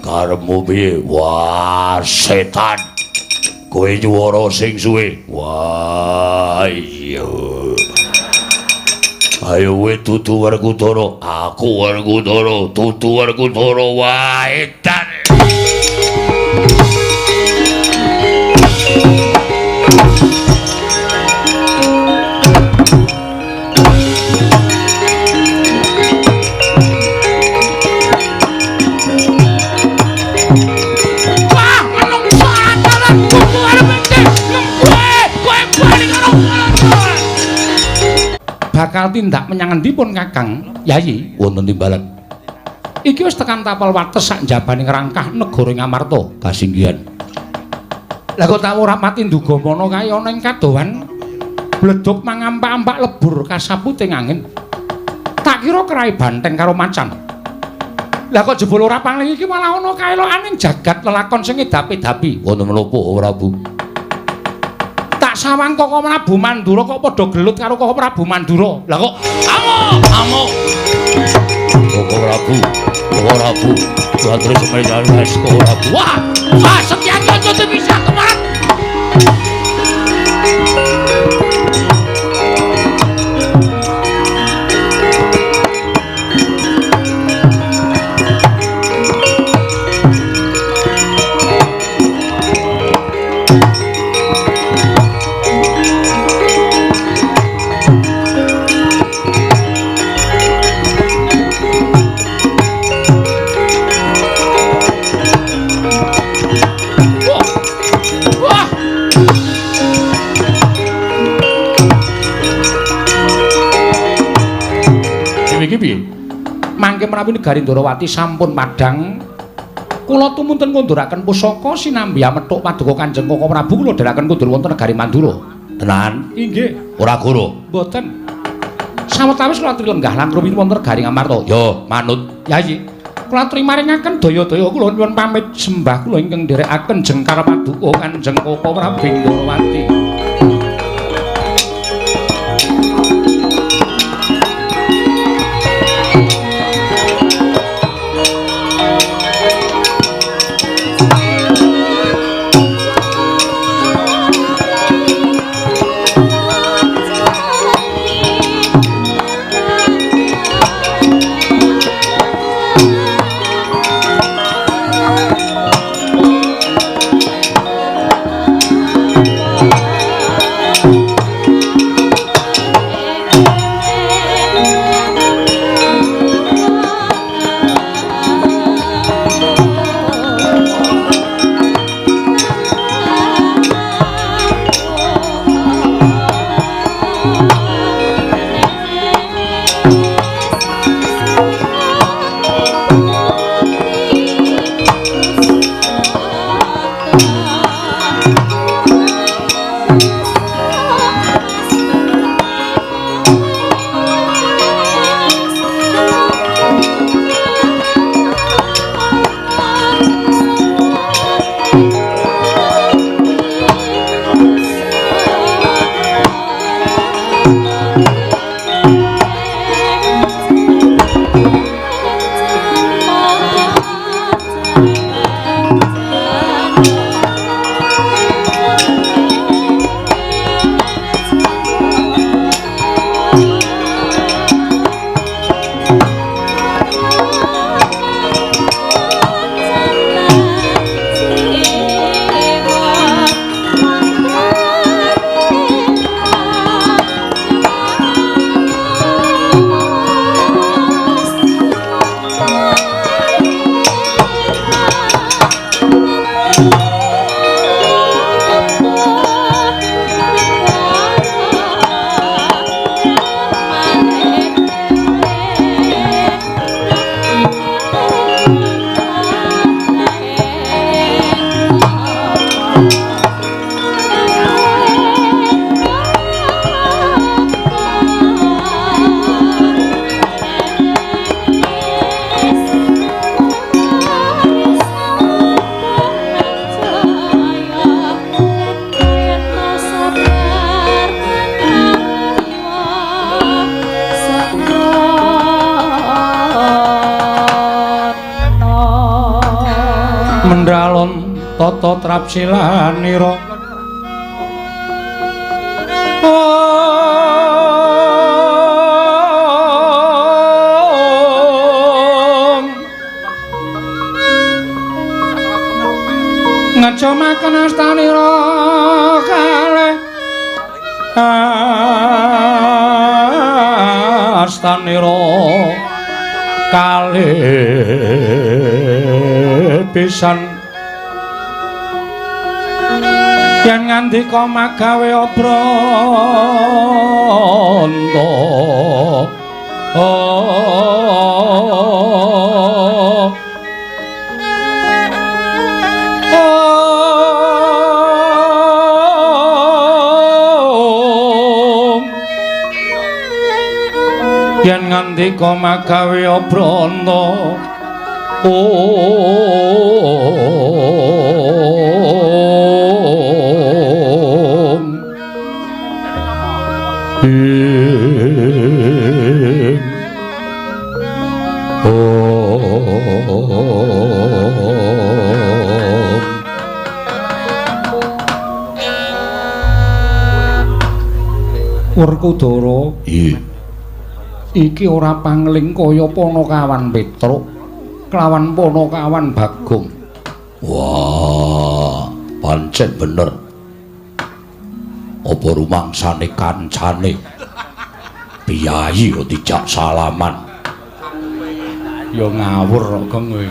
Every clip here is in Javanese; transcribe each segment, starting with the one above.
Karepmu piye? Wah, setan. Kowe nyuwara sing suwe. Wah, iya. Ayo we dudu Werkudara. Aku Werkudara, dudu Werkudara. Wah, edan. Bakal tindak menyang endi pun Kakang Yayi? Wonten timbalan. Iki wis tekan tapel wates sak njabaning rangkah negara Ngamarta Kasinggihan. Lah kok tak ora mati ndugama kae ana ing kadohan bledhog mangampak-ampak lebur kasaputing angin. Tak kira kerai banteng karo macan. Lah kok jebul ora pangling iki malah ana kaelokaning jagat lelakon sing edapi-dapi. Wonten menapa Prabu? Tak sawang kok Prabu Mandura kok padha gelut karo kok Prabu Mandura. Lah kok amuk. Kok Prabu. Lah terus semene kok Prabu. Wah, Setyaki aja bisa kemarin. Iki piye? Mangke menawi negari Ndarawati sampun padhang, kula tumunten ngunduraken pusaka sinambi amethuk paduka Kanjeng Koko Prabu kula dherekaken kundur wonten negari Mandura. Tenan? Inggih. Ora goro. Mboten. Sawetawis kula trilenggah lan rumiyin wonten negari Ngamarta. Yo, manut. Yayi. Kula trimaringaken daya-daya kula nyuwun pamit sembah kula ingkang nderekaken jengkar paduka Kanjeng Koko Prabu Ndarawati. Mendalon tata trapsilanira ngacomaken astanira kalih astanira kalih pisan yen ngandika magawe obranta yen ngandika magawe obranta Werkudara iki ora pangling kaya Panakawan Petruk kelawan Panakawan Bagong. Wah, pancen bener. Apa rumangsane kancane piyayi kok dijak salaman. Ya ngawur kok kowe.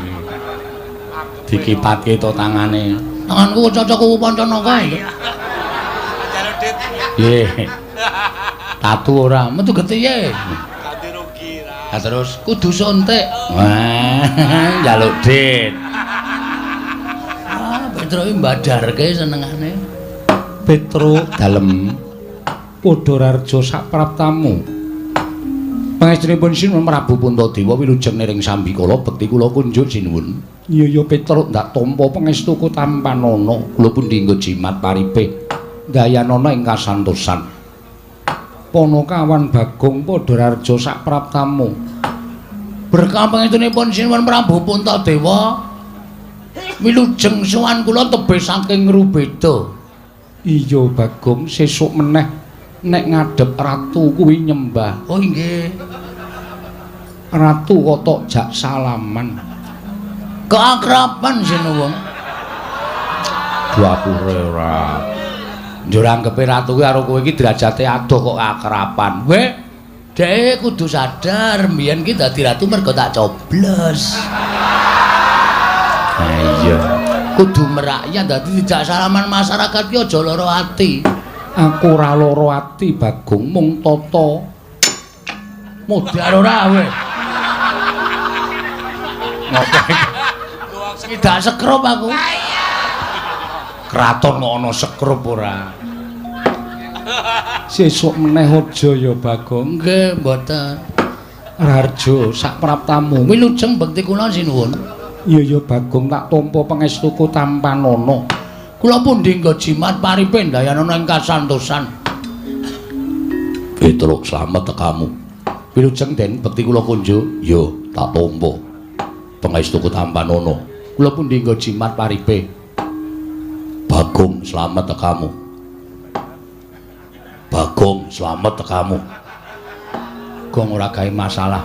Dikipatke to tangane. Tanganku cocok Pancanaka. Nggih. Tatu ora, metu getihe. Ganti rugi ra. Terus kudu suntik. Wah, njaluk dit. Petruk mbadarke senengane. Petruk dalem padha rarja sak praptamu. Pangestunipun Sinuwun Prabu Puntadewa wilujeng niring sambikala bekti kula kunjuk sinuwun. Iya Petruk ndak tampa pangestuku tampanana kula pun dienggo jimat paripe dayanana ing kasantosan. Panakawan Bagong padha rarja sak praptamu. Berkah pangestunipun Sinuwun Prabu Puntadewa wilujeng sowan kula tebih saking Rubeda. Iya Bagong sesuk meneh nek ngadhep ratu kuwi nyembah. Oh nggih. Ratu kok tok jak salaman. Keakraban sinuwun. Dapure ora. Njur anggepe ratu kuwi karo kowe iki derajate adoh kok akraban. Weh, dhek kudu sadar mbiyen ki dadi ratu mergo tak coblos. Ha iya. Kudu merakyat dadi dijak salaman masyarakat ki aja lara ati. Aku ora lara ati Bagong mung tata. Modar ora weh. Ngopo iki dak sekrup aku. kraton kok ana sekrup ora. Sesuk meneh aja ya Bagong. Nggih, mboten. Rarja sak praptamu. Wilujeng bekti kula sinuwun. Iya ya Bagong tak tampa pangestuku tampanana. Kula pun dinggo jimat paripe dayanana ing kasantosan. Petruk slamet tekamu. Wilujeng den bekti kula kunjuk. Ya, tak tampa pangestuku tampanana. Kula pun dinggo jimat paripe. Bagong slamet tekamu. Bagong slamet tekamu. Gong ora gawe masalah.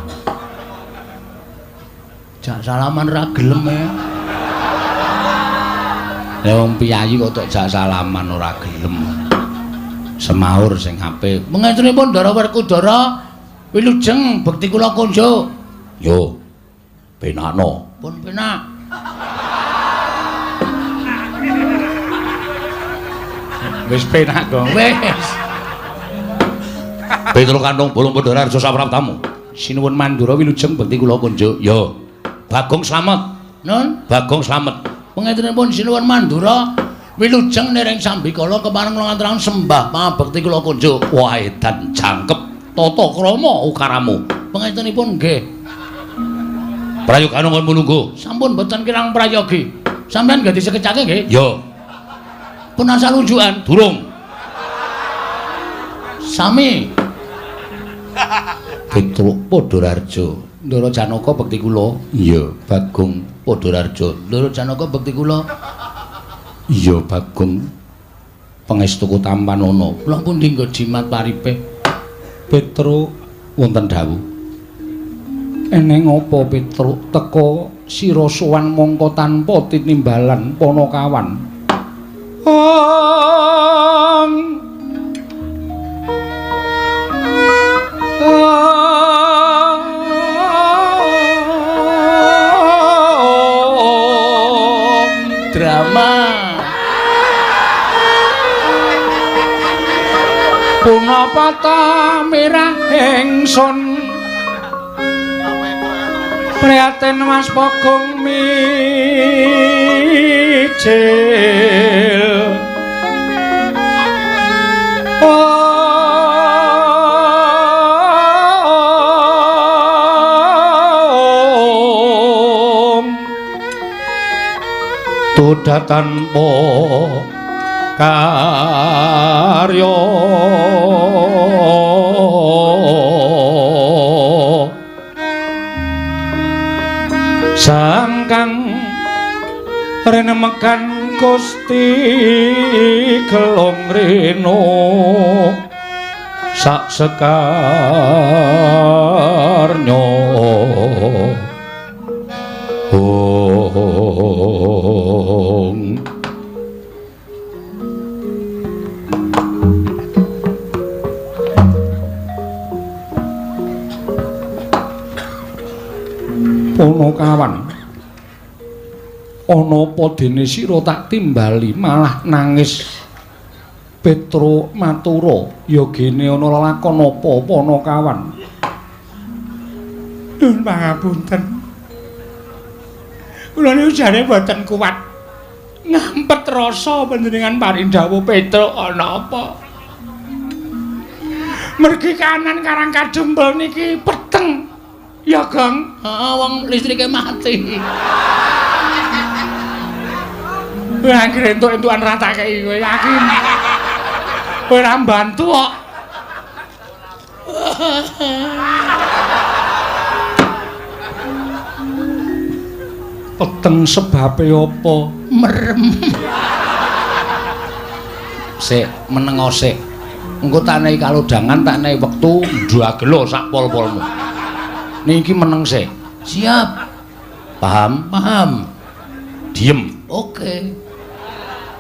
Jak salaman ra gelem e. Lah wong piyayi kok tok jak salaman ora gelem. Semaur sing apik. Mengentunipun Ndara Werkudara wilujeng bekti kula kunjuk. Yo. Penakno. Pun penak. Wis penak kok. Wis. Petruk kantong bolong padha rarja sapraptamu. Sinuwun Mandura wilujeng bekti kula kunjuk. Yo. Bagong slamet. Nun, Bagong slamet. pengentunipun Sinuwun Mandura wilujeng niring sambikala kepareng nglantaran sembah pangabekti kula kunjuk. Wah edan jangkep tata krama ukaramu. Pengentunipun nggih. Prayogan kon mulunggu. Sampun boten kirang prayogi. Sampeyan nggih disekecake nggih? Yo. Pun asal unjukan. Durung. Sami. Petruk padha rarja. Ndara Janaka bekti kula. Iya, Bagong Padhararja. Ndara Janaka bekti kula. Iya Bagong. Pangestuku tampan ana. Kula pun dinggo jimat paripe. Petruk wonten dawuh. Eneng apa Petruk teka sira sowan mangka tanpa tinimbalan Panakawan. Drama punapa ta mirah ingsun prihatin Mas Bagong mijil tudatan po karya sangkang renemekan Gusti gelong reno sak sekarnya Panakawan ana apa dene sira tak timbali malah nangis Petruk matura ya gene ana lakon apa Panakawan Nuwun pangapunten kula niku jane boten kuat ngampet rasa panjenengan parindhawuh Petruk ana apa mergi kanan karang kadempel niki peteng ya Gong heeh wong listrike mati wah entuk-entukan ratake kowe yakin kowe ora mbantu kok peteng sebabe apa merem sik menengo sik engko tak nehi kalodhangan tak nehi wektu ndagelo sak pol-polmu niki meneng sik siap paham diem oke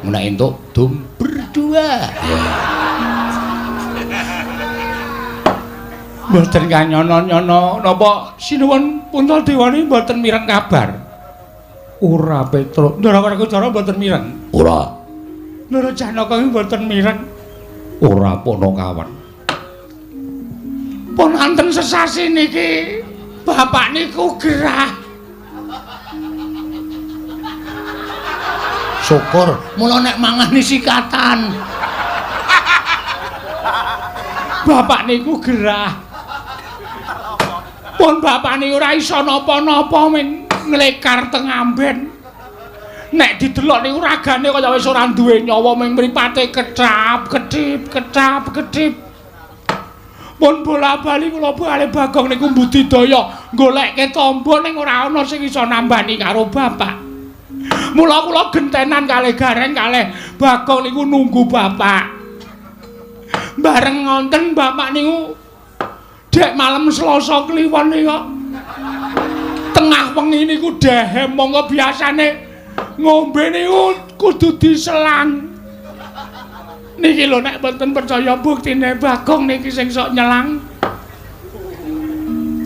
menak entuk dum berdua ya mboten kanyono-nyono napa sinuwun Punta Dewani mboten mireng kabar ora Petruk Ndara Werkudara mboten mireng ora Ndara Janaka mboten mireng ora Panakawan pun anten sesasi niki bapak niku gerah syukur mula nek mangani sikatan bapak niku gerah pun bapak niku ora iso napa-napa men nglekar teng amben nek didelok niku ragane kaya wis ora duwe nyawa ming mripate kecap-kedip pun bola-bali kula bali Bagong niku mbudidaya goleke tamba ning ora ana sing iso nambani karo bapak. Mula kula gentenan kalih Gareng kalih Bagong niku nunggu bapak. Bareng ngonten bapak niku dek malam Selasa kliwon niku tengah wengi niku dehem monggo biasane ngombe niku kudu diselang. Niki lho nek mboten percaya buktine Bagong niki sing sok nyelang.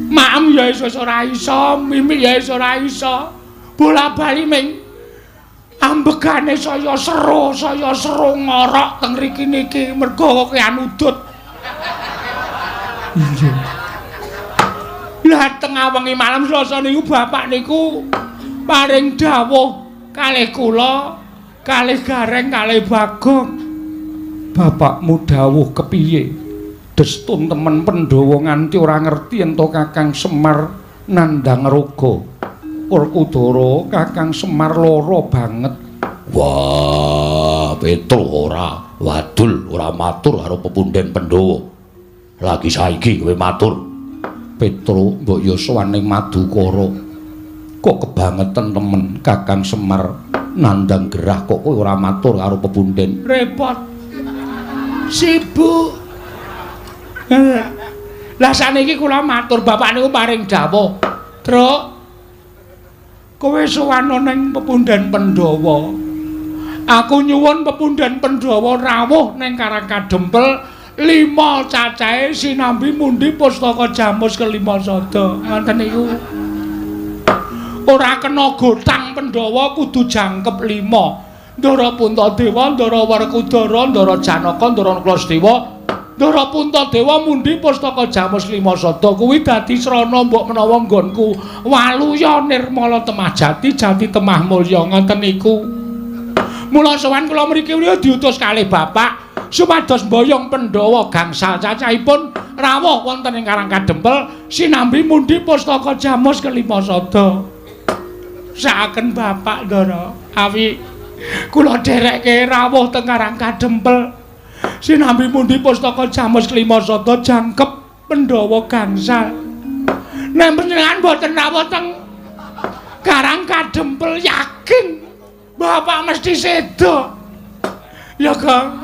Maem ya wis ora iso, mimik ya wis ora iso. Bola-bali ming ambegane saya seru ngorok teng mriki niki mergo kean udut. Iya. Lah tengah wengi malam Selasa niku bapak niku paring dawuh kalih kula, kalih Gareng, kalih Bagong. Bapakmu dawuh kepiye? Destun temen Pandhawa nganti ora ngerti ento Kakang Semar nandhang raga. Werkudara Kakang Semar lara banget. Wah, Petruk ora wadul, ora matur karo pepundhen Pandhawa. Lagi saiki kowe matur. Petruk mbok ya sowan ning Madukara. Kok kebangetan temen Kakang Semar nandang gerah kok kowe ora matur karo pepunden. Repot. Sibuk. Lah saniki kula matur bapak niku paring dawuh. Truk. Kowe sowan ning pepunden Pandhawa. Aku nyuwun pepunden Pandhawa rawuh ning Karang Kadempel 5 cacahe sinambi mundi pustaka Jamus kelima sada. Ngoten niku. Ora kena gotang Pandhawa kudu jangkep 5. Ndara Puntadewa, Ndara Werkudara, Ndara Janaka, Ndara Klasdewa, Ndara Puntadewa mundi pustaka Jamus lima sada kuwi dadi srana mbok menawa nggonku Waluya Nirmala Temah Jati, Jati Temah Mulya ngoten niku. Mula sowan kula mriki diutus kalih bapak supados mboyong Pandhawa gangsal cacahipun rawuh wonten ing Karang Kadempel sinambi mundi pustaka Jamus kelima sada. Sakaken bapak Ndara awi kula dherekke rawuh teng Karang Kadempel sinambi mundi pustaka Jamus kelima sada jangkep Pandhawa gangsal. Nek panjenengan boten rawuh teng Karang Kadempel yakin bapak mesti sedo. Ya Kang.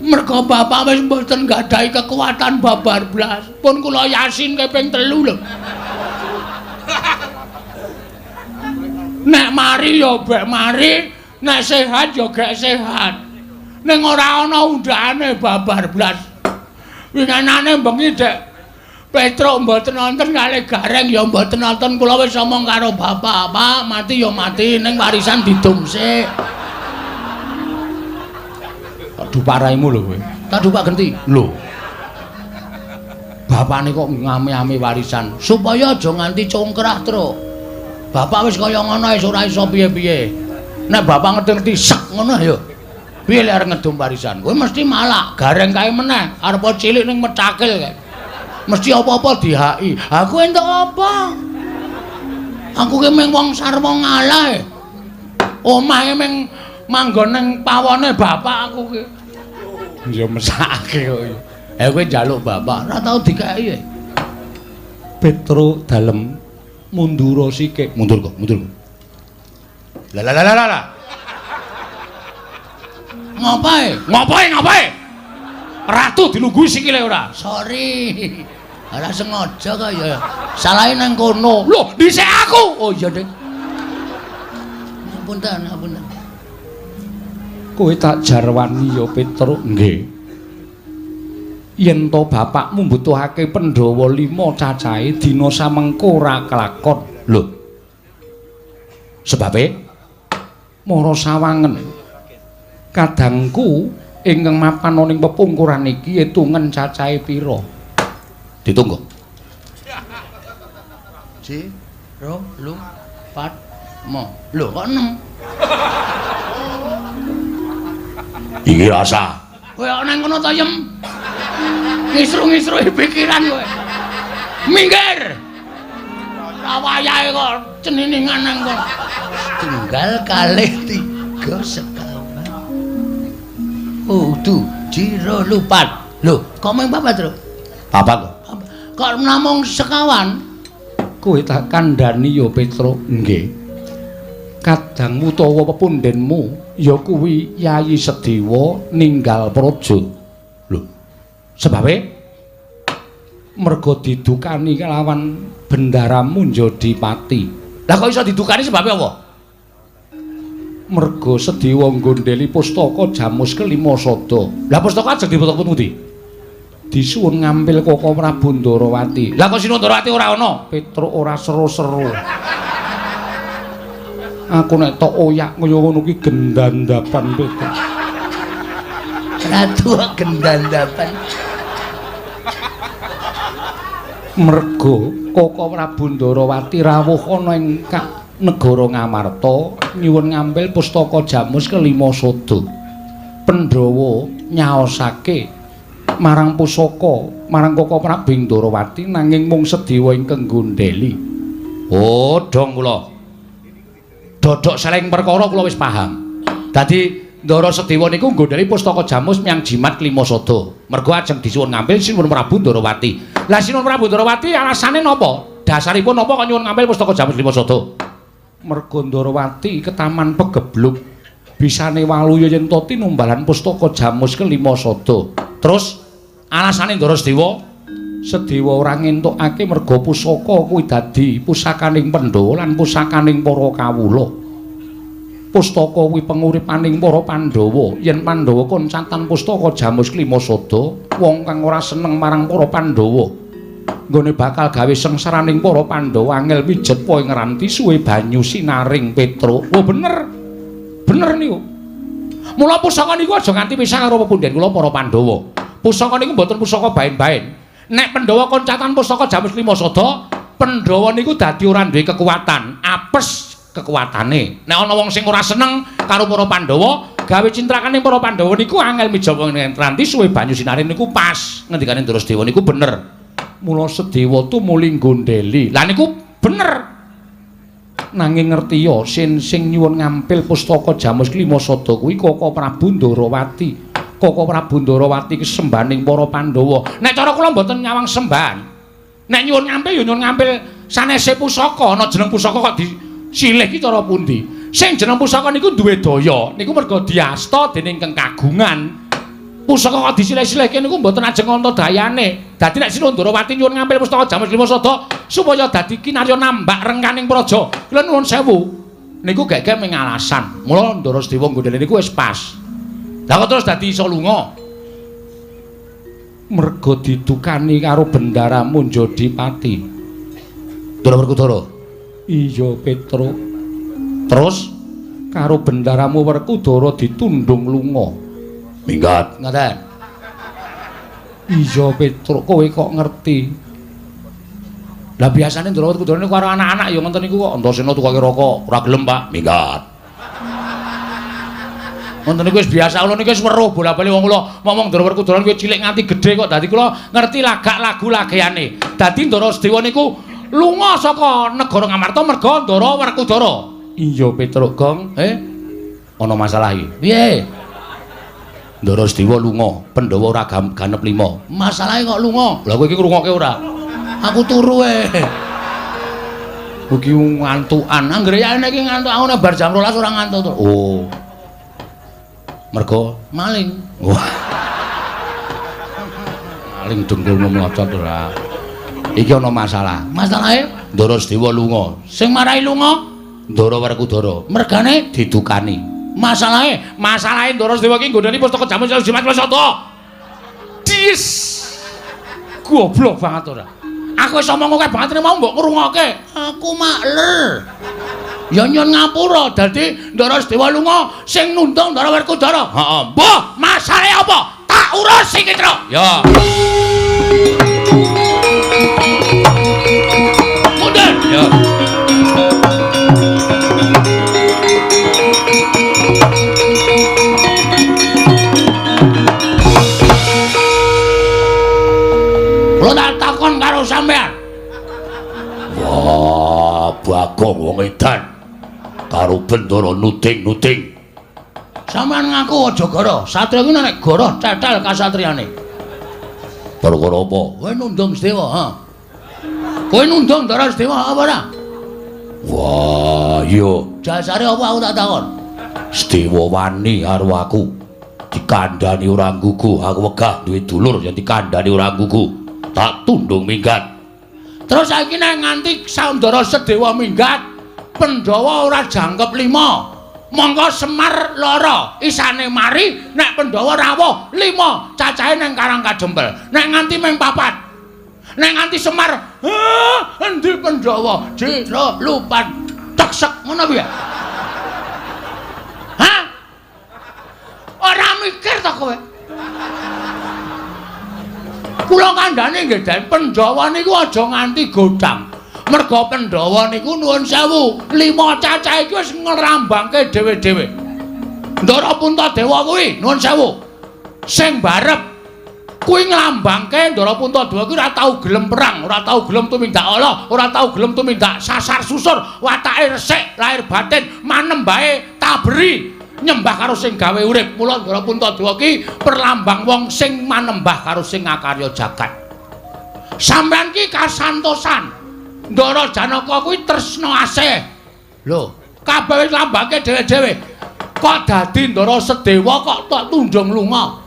Mergo bapak wis mboten gadahi kekuatan babar blas. Pun kula Yasin keping 3 lho. Nek mari ya bek mari, nek sehat ya gek sehat. Ning ora ana undhane babar blas. Winganane bengi Dek Petruk mboten nonton kalih Gareng ya mboten nonton kula wis omong karo bapak, Pak, mati ya mati ning warisan didum sik. Duparaimu lho kowe. Tak dupak genti. Lho. Bapakne kok ngame-ame warisan supaya aja nganti congkrah, Truk. Bapak wis kaya ngono wis ora iso piye-piye. Nek bapak ngerti sek ngono ya. Piye lek arep ngedum warisan? Kowe mesti malak, Gareng kae meneh, arep cilik ning Mecakil kae. Mesti apa-apa dihaki. Aku entuk apa? Aku ki mung wong sarwa ngalah. Omahe mung manggon ning pawone bapak aku ki. Ya mesake kok. Kowe njaluk bapak, ora tau dikeki. Petro dalem mundura sikik. Mundur kok, mundur. Lah. Ngapain? Ratu dilungguhi sikile ora? Sorry. Ora sengaja kok ya. Salahe nang kono. Loh, dhisik aku. Oh iya, Dek. Apunten. Kowe tak jarwani ya Petro. Nggih. Yen to bapakmu mbutuhake Pandhawa 5 cacahe dina samengko ora kelakon. Lho. Sebabe mara sawangen kadangku ingkang mapan ning pepungkuran iki etungen cacahe pira? Ditunggu. Ji, ro, lu, pat, mo. Lho kok 6? Iki rasa. Kowe kok nang kono to, Yem? Ngisru-ngisruhi pikiran kowe. Minggir. Awayahe kok ceniningan nang kono. Tunggal kalih 3 sekawan. Tuh, jiro lupat. Lho, kok mung papat, Tru? Papat kok. Kok namung sekawan? Kowe tak kandhani ya Petro. Nggih. Kadang utawa pepundenmu ya kuwi Yayi Sedewa ninggal praja. Lho, sebabe merga didukani kelawan bendaramu Njodipati. Lah kok iso didukani sebab apa? Merga Sedewa nggondheli pustaka Jamus kelima sada. Lah pustaka ajeng dipotong pundi? Disuwun ngambil Koko Prabu Ndarawati. Lah kok Sinu Ndarawati ora ana? Petro ora seru-seru. Aku nek tok oyak kaya ngono ki gendandapan Petro. Ratu gendandapan. Merga Koko Prabu Ndarawati rawuh ana ing negara Ngamarta nyuwun ngambil pustaka Jamus kelima sada. Pandhawa nyaosake marang pusaka marang Koko Prabu Ndarawati nanging mung Sedewa ingkang nggondheli. Oh, dong kula. Dodok seleng perkara kula wis paham. Dadi Ndara Sedewa niku nggondheli pustaka Jamus miyang jimat kelima sada. Merga ajeng disuwun ngambil Sinuwun Prabu Ndarawati. Lah Sinuwun Prabu Ndarawati alasane napa? Dasaripun napa kok nyuwun ngambil pustaka Jamus Lima Sada? Merga Ndarawati ketaman pegebluk bisane waluya yen to tinumbalan pustaka Jamus Kelima Sada. Terus alasane Ndarasedewa Sedewa ora ngentukake merga pusaka kuwi dadi pusakaning Pandhawa lan pusakaning para kawula. Pustaka kuwi penguripaning para Pandhawa. Yen Pandhawa koncatan pustaka Jamus Kelima Sada, wong kang ora seneng marang para Pandhawa nggone bakal gawe sengsaraning para Pandhawa angel mijet poe ngranti suwe banyu sinaring Petro. Oh bener. Bener niku. Mula pusaka niku aja nganti pisah karo pepundhen kula para Pandhawa. Pusaka niku mboten pusaka bain-bain. Nek Pandhawa koncatan pustaka Jamus Lima Sada, Pandhawa niku dadi ora duwe kekuatan, apes kekuatane. Nek ana wong sing ora seneng karo para Pandhawa, gawe cintrakaning para Pandhawa niku angel mijawa ngranti suwe banyu sinaring niku pas. Ngendikane Ndarasedewa niku bener. Mula Sedewa tumuli gondheli. Lah niku bener. Nanging ngertiya sing nyuwun ngampil pustaka Jamus Kelima Sada kuwi Kaka Prabu Ndarawati. Kaka Prabu Ndarawati ki sembahaning para Pandhawa. Nek cara kula mboten nyawang sembahan. Nek nyuwun ngampil ya nyuwun ngampil sanese pusaka, ana jeneng pusaka kok disilih ki cara pundi? Sing jeneng pusaka niku duwe daya, niku merga diasta dening Kang Kagungan. Pusaka kok disilih-silihke niku mboten ajeng ana dayane. Dadi nek Sinuwun Ndarawati nyuwun ngampil pustaka Jamus Lima Sada supaya dadi kinarya nambak rengkaning praja. Kula nuwun sewu. Niku gek-gek ming alasan. Mula Ndarasedewa nggodhele niku wis pas. Lah kok terus dadi iso lunga? Merga didukani karo Bendara Munjadipati. Ndara Werkudara. Iya, Petro. Terus karo Bendaramu Werkudara ditundung lunga. Minggat. Ngaten. Iya, Petro, kowe kok ngerti. Lah biasane Ndara Werkudara niku karo anak-anak ya ngoten niku kok. Antasena tukake rokok, ora gelem, Pak. Minggat. Wonten niku wis biasa kula niku wis weruh bola-bali wong kula ngomong Ndara Werkudara kuwi cilik nganti gedhe kok dadi kula ngerti lagak lagu lageane. Dadi Ndarasedewa niku lunga saka negara Ngamarta merga Ndara Werkudara. Iya Petro, Gong. Ana masalah iki. Piye? Ndarasedewa lunga, Pandhawa ora ganep 5. Masalahe kok lunga? Lah kowe iki ngrungokke ora? Aku turu Iki ngantukan. Anggere ya iki ngantuk aku nek bar jam 12 ora ngantuk to. Oh. Mergo maling. Wah. Maling dengkulmu mlocot ora. Iki ana masalah. Masalahe Ndarasedewa lunga. Sing marahi lunga Ndara Werkudara. Mergane didukani. Masalahe Ndarasedewa iki nggodhani pustaka Jamus Lima Sada. Dis. Goblok banget ora. Aku wis omong kowe banget mau mbok ngrungokke. Aku makler. Ya nyuwun ngapura dadi Ndarasedewa lunga sing nundung Ndara Werkudara. Heeh. Mbah, masalahe apa? Tak urus iki, Tru. Ya. Mundur. Ya. Kula tak takon karo sampean. Wah, Bagong wong edan. Karo Bendara nuting-nuting. Sampeyan ngaku aja goro, satriya iki nek goro cetel kasatriyane. Perkara apa? Kowe nundung Sedewa, ha? Kowe nundung Ndarasedewa apa ora? Wah, iya. Jasare apa aku tak takon? Sedewa wani karo aku. Dikandhani ora nggugu, aku wegah duwe dulur yen dikandhani ora nggugu. Tak tundung minggat. Terus saiki nek nganti saundara Sedewa minggat, Pandhawa ora jangkep 5. Monggo Semar loro, isane mari nek Pandhawa rawuh 5, cacahe ning Karang Kadempel. Nek nganti ming 4. Nek nganti Semar, endi Pandhawa? Jero lupa teksek ngono piye? Hah? Ora mikir to kowe? Kula kandhane nggih Den, Pandhawa niku aja nganti godhang. Merga Pandhawa niku nuwun sewu, 5 cacahe iki wis ngrambangke dhewe-dhewe. Ndara Puntadewa kuwi nuwun sewu. Sing barep kuwi nglambangke Ndara Puntadewa kuwi ora tau gelem perang, ora tau gelem tumindak ala, ora tau gelem tumindak sasar susur, watake resik, lahir batin manembahe taberi. Nyembah karo sing gawe urip. Mula Ndara Puntadewa ki perlambang wong sing manembah karo sing ngakarya jagat. Sampeyan ki kasantosan. Ndara Janaka kuwi tresna asih. Lho, kabeh wis lambake dhewe-dhewe. Kok dadi Ndara Sedewa kok tok tundung lunga?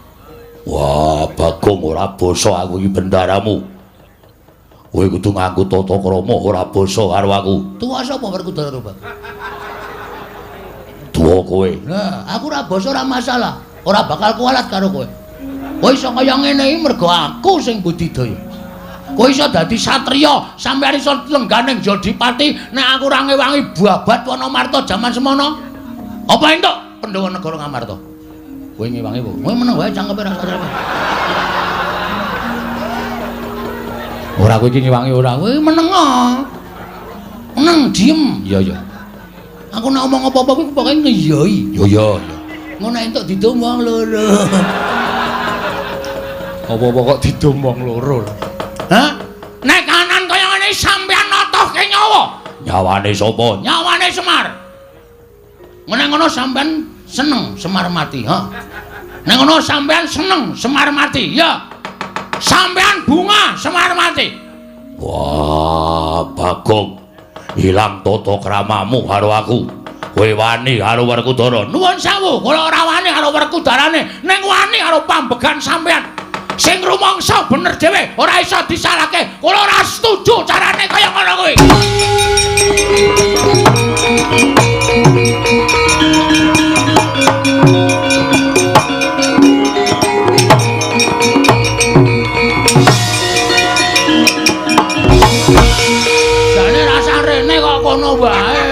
Wah, Bagong ora basa aku iki bendaramu. Kowe kudu nganggo tata krama ora basa karo aku. Tuwa sapa Werkudara, Bang? Tuwa kowe. Nah, aku ora basa ora masalah. Ora bakal kualat karo kowe. Kowe iso kaya ngene iki mergo aku sing budidaya. Kowe iso dadi satriya, sampeyan iso lengganing Jodipati, nek aku ora ngewangi babat Wanamarta jaman semono. Apa entuk Pandhawa negara Ngamarta? Kowe ngewangi apa? Kowe meneng wae cangkepe ra satrep. Ora kowe iki ngewangi ora, kowe meneng. Meneng diem. Iya ya. Aku nek omong apa-apa kuwi pokoke ngiyoi. Yo yo yo. Ngono entuk didomong loro. Apa-apa kok didomong loro. Hah? Nek kanan kaya ngene sampeyan notohke nyawa. Nyawane sapa? Nyawane Semar. Nek ngono sampeyan seneng Semar mati, ha? Nek ngono sampeyan seneng Semar mati, ya. Sampeyan bunga Semar mati. Wah, Bagong. Ilang tata kramamu karo aku. Kowe wani karo Werkudara. Nuwun sewu, kula ora wani karo Werkudarane, ning wani karo pambegan sampeyan. Sing rumangsa bener dhewe, ora iso disalahke. Kula ora setuju carane kaya ngono kuwi. Jane rasa rene kok kono wae.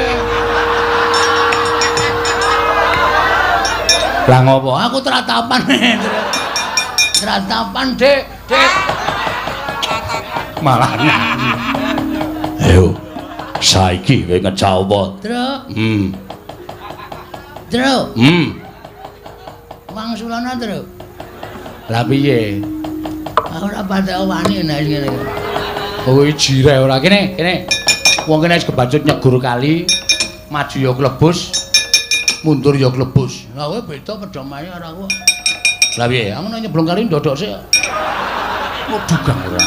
Lah ngopo? Aku tratapan. Tratapan, Dik. Dik. Malah. Ayo. Saiki kowe ngecah apa? Truk. Hmm. Truk. Wangsulana, Truk. Lah piye? Aku ora patek wani nek ngene. Kowe jire ora kene, kene. Wong kene wis kebacut nyegur kali, maju ya klebus, mundur ya klebus. Lah kowe beda pedomae karo aku. Lah piye? Aku nek nyeblong kali ndodok sik. Mudugang ora.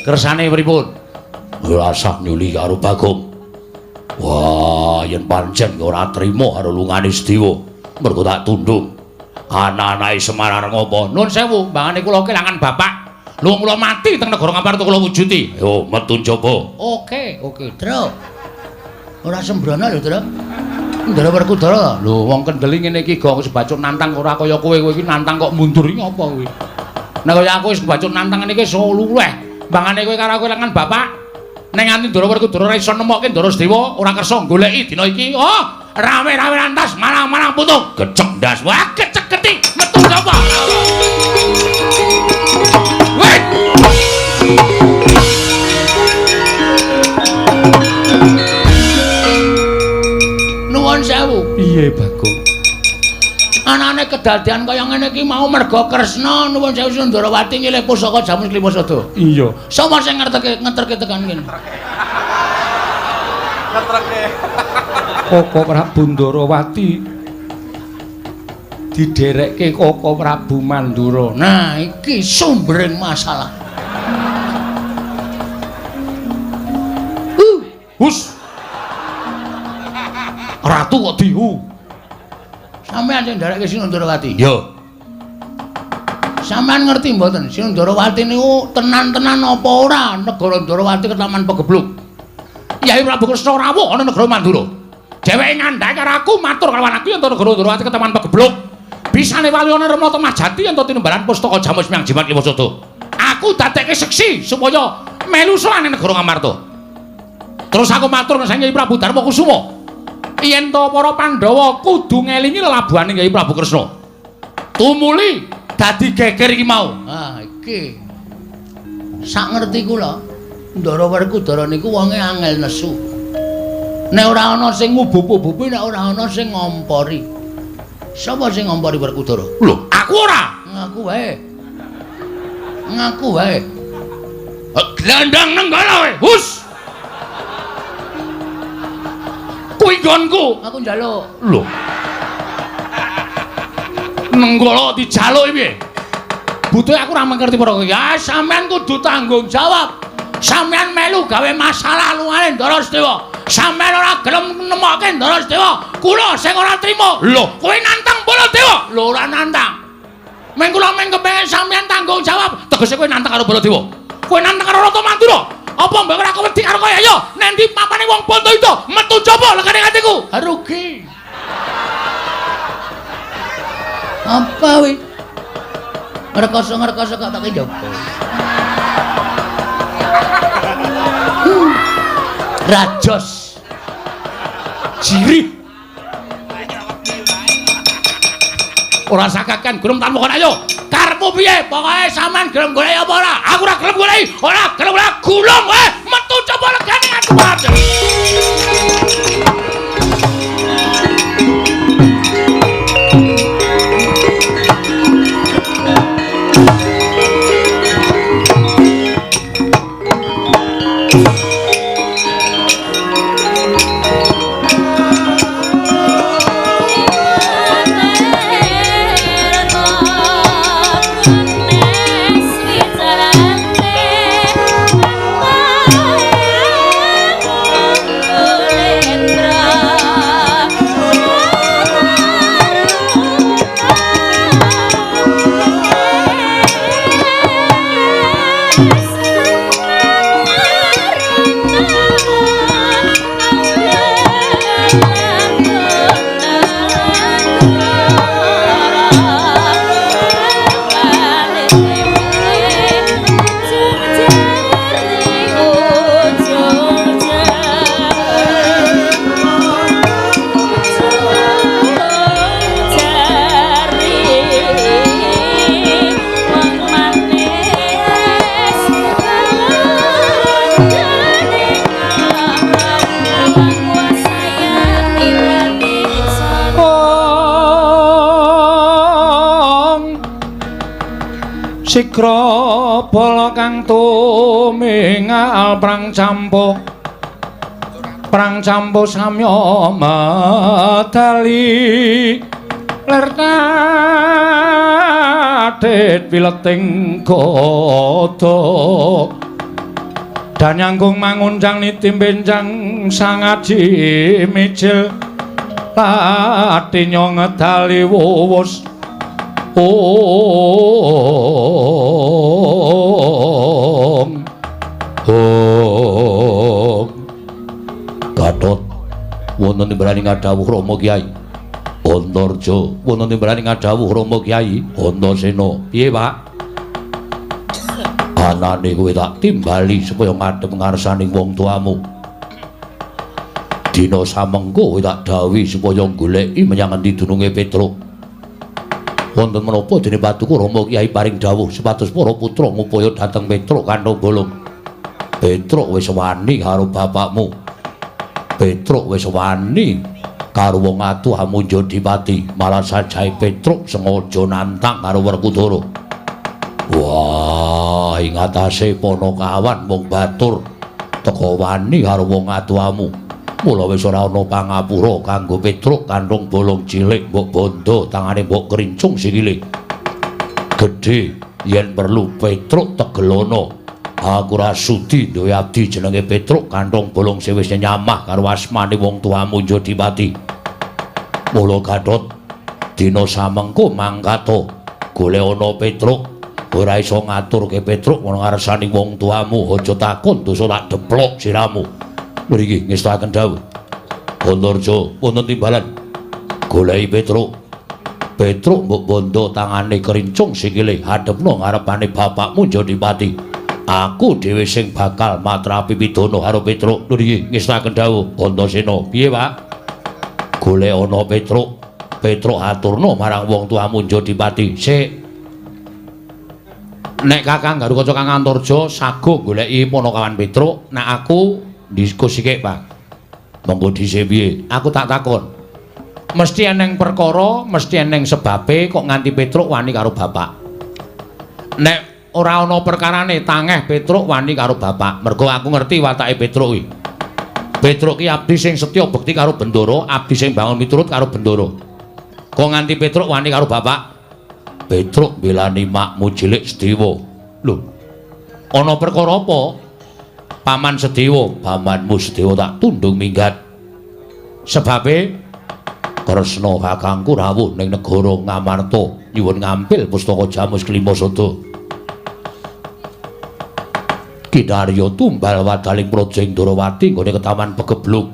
Kersane pripun? Ora usah nyuli karo Bagong. Wah, yen pancen ora trima karo lungane Sedewa, mergo tak tundung. Anak-anake Semar areng apa? Nuwun sewu, mbangane kula kelangan bapak. Lho kula mati teng negara Ngamarta kula wujuti. Yo, metu njaba. Oke, Truk. Ora sembrono lho, Truk. Ndara Werkudara. Lho, wong kendeli ngene iki kok sebacut nantang ora kaya kowe iki nantang kok mundur iki apa kuwi? Nek kaya aku wis sebacut nantang ngene iki iso luweh. Mbangane kowe karo aku kelangan bapak. Nek nganti Ndara Werkudara ora iso nemokke Ndara Sedewa, ora kersa goleki dina iki. Oh, rame-rame lantas malang-malang putung. Gecek ndas. Wah, kecek-keti metu sapa? Wait. Nuwun sewu. Piye, Bagong? Anane kedadian kaya ngene iki mau merga Kresna nuwun sewu Sundarawati nyilih pusaka jamus Klimasada. Iya. Sapa sing ngeterke tekan kene? Ngetreke. Koko Prabu Ndarawati diderekke Koko Prabu Mandura. Nah, iki sumbering masalah. Hus. Ratu kok dihu. Sampeyan sing nderekke Sundarawati. Yo. Sampeyan ngerti mboten Sundarawati niku tenan-tenan apa ora negara Ndarawati ketaman pegebluk. Yai Prabu Kresna rawuh ana negara Mandura. Dheweke ngandhake karo aku matur karo anakku yen negara Ndarawati ketaman pegebluk. Bisane wali ana Rama Tamajati yen tinimbalan pustaka jamus Hyang Jimat Klimasada. Aku dadekke seksi supaya melu sowan negara Ngamarta. Terus aku matur nang Yai Prabu Darma Kusuma. Yen to para Pandhawa kudu ngelingi lelabuhane Yai Prabu Kresna. Tumuli dadi geger iki mau. Ah, iki. Sak ngerti kula, Ndara Werkudara niku wonge angel nesu. Nek ora ana sing ngubup-ubupi, nek ora ana sing ngompori. Sapa sing ngompori Werkudara? Lho, aku ora. Ngaku wae. Ngaku wae. Glandang nenggala kowe. Hus. Kuwi nggonku. Aku njaluk. Lho. Nenggala dijaluk piye? Butuhe aku ora mengerti para kowe. Ya sampean kudu tanggung jawab. Sampean melu gawe masalah lungane Ndara Sedewa. Sampean ora gelem nemokke Ndara Sedewa. Kula sing ora trima. Lho, kowe nantang Baladewa. Lho ora nantang. Meng kula meng kepengin sampean tanggung jawab. Tegese kowe nantang karo Baladewa. Kowe nantang karo Rata Mandura. Apa mbok ora wedi karo kowe? Ayo, nek ndi papane wong Bondo itu metu coba lekane atiku. Rugi. Apa wih? Ngerkoso kok tak njaba. Rajos. Jirih. Ora sakakan gelem tanmukon ayo. Karepmu piye? Pokoke sampean gelem golek apa ora? Aku ora gelem golek. Ora gelem ora gulung kowe. Metu coba legane atuh. Sikra bala kang tumingal prang campo samya medali lertadet wileting godo danyanggung mangunjang nitim benjang sangaji mijil latinya ngedali wuwus Gatot wonten timbrani ngadhawuh Rama Kyai Antarja wonten timbrani ngadhawuh Rama Kyai Antasena. Piye, Pak? Anane kowe tak timbali supaya ngadhep ngarsaning wong tuamu. Dina samengko kowe tak dawuhi supaya goleki menyang endi dununge Petruk. Wonten menapa dene patuku Rama Kyai paring dawuh supados para putra ngupaya dhateng Petruk Kandhang Bolong. Petruk wis wani karo bapakmu. Petruk wis wani karo wong atuh Amunja Dipati, malah sajahe Petruk sengaja nantang karo Werkudara. Wah, ing atase Panakawan wong batur teka wani karo wong atuhamu. Mula wis ora ana pangapura kanggo Petruk Kandhang Bolong cilik mbok bondo tangane mbok krincung sikile. Gedhe yen perlu Petruk tegelono. Aku ora sudi duwe abdi jenenge Petruk Kandhang Bolong sing wis nyamah karo asmane wong tuamu Jodipati. Mula Gatot dina samengko mangkato golek ana Petruk ora iso ngaturke Petruk ana ngarsane wong tuamu aja takon dosa tak deplok siramu. Mriki ngestaken dawuh. Antarja wonten timbalan goleki Petruk. Petruk mbok bondo tangane krincung sikile hadepno ngarepane bapakmu Jodipati. Aku dhewe sing bakal matrapi pidana karo Petruk. Mriki ngestaken dawuh. Antasena, piye, Pak? Golek ana Petruk. Petruk aturno marang wong tuamu Jodipati. Sik. Nek Kakang Garukaca Kang Antarja sago goleki Panakawan Petruk, nek aku diskusike, Pak. Monggo dhisik piye? Aku tak takon. Mesti eneng perkara, mesti eneng sebabe kok nganti Petruk wani karo bapak. Nek ora ana perkarane tangeh Petruk wani karo bapak. Mergo aku ngerti watake Petruk iki. Petruk ki abdi sing setya bekti karo Bendara, abdi sing bangun miturut karo Bendara. Kok nganti Petruk wani karo bapak? Petruk belani makmu cilik Sedewa. Lho. Ana perkara apa? Paman Sedewa, pamanmu Sedewa tak tundung minggat. Sebabe Kresna kakangku rawuh ning negara Ngamarta nyuwun ngampil pustaka Jamus Klimasada. Kinarya tumbal wadaling Projeng Ndrawati nggone ketaman Pegebluk.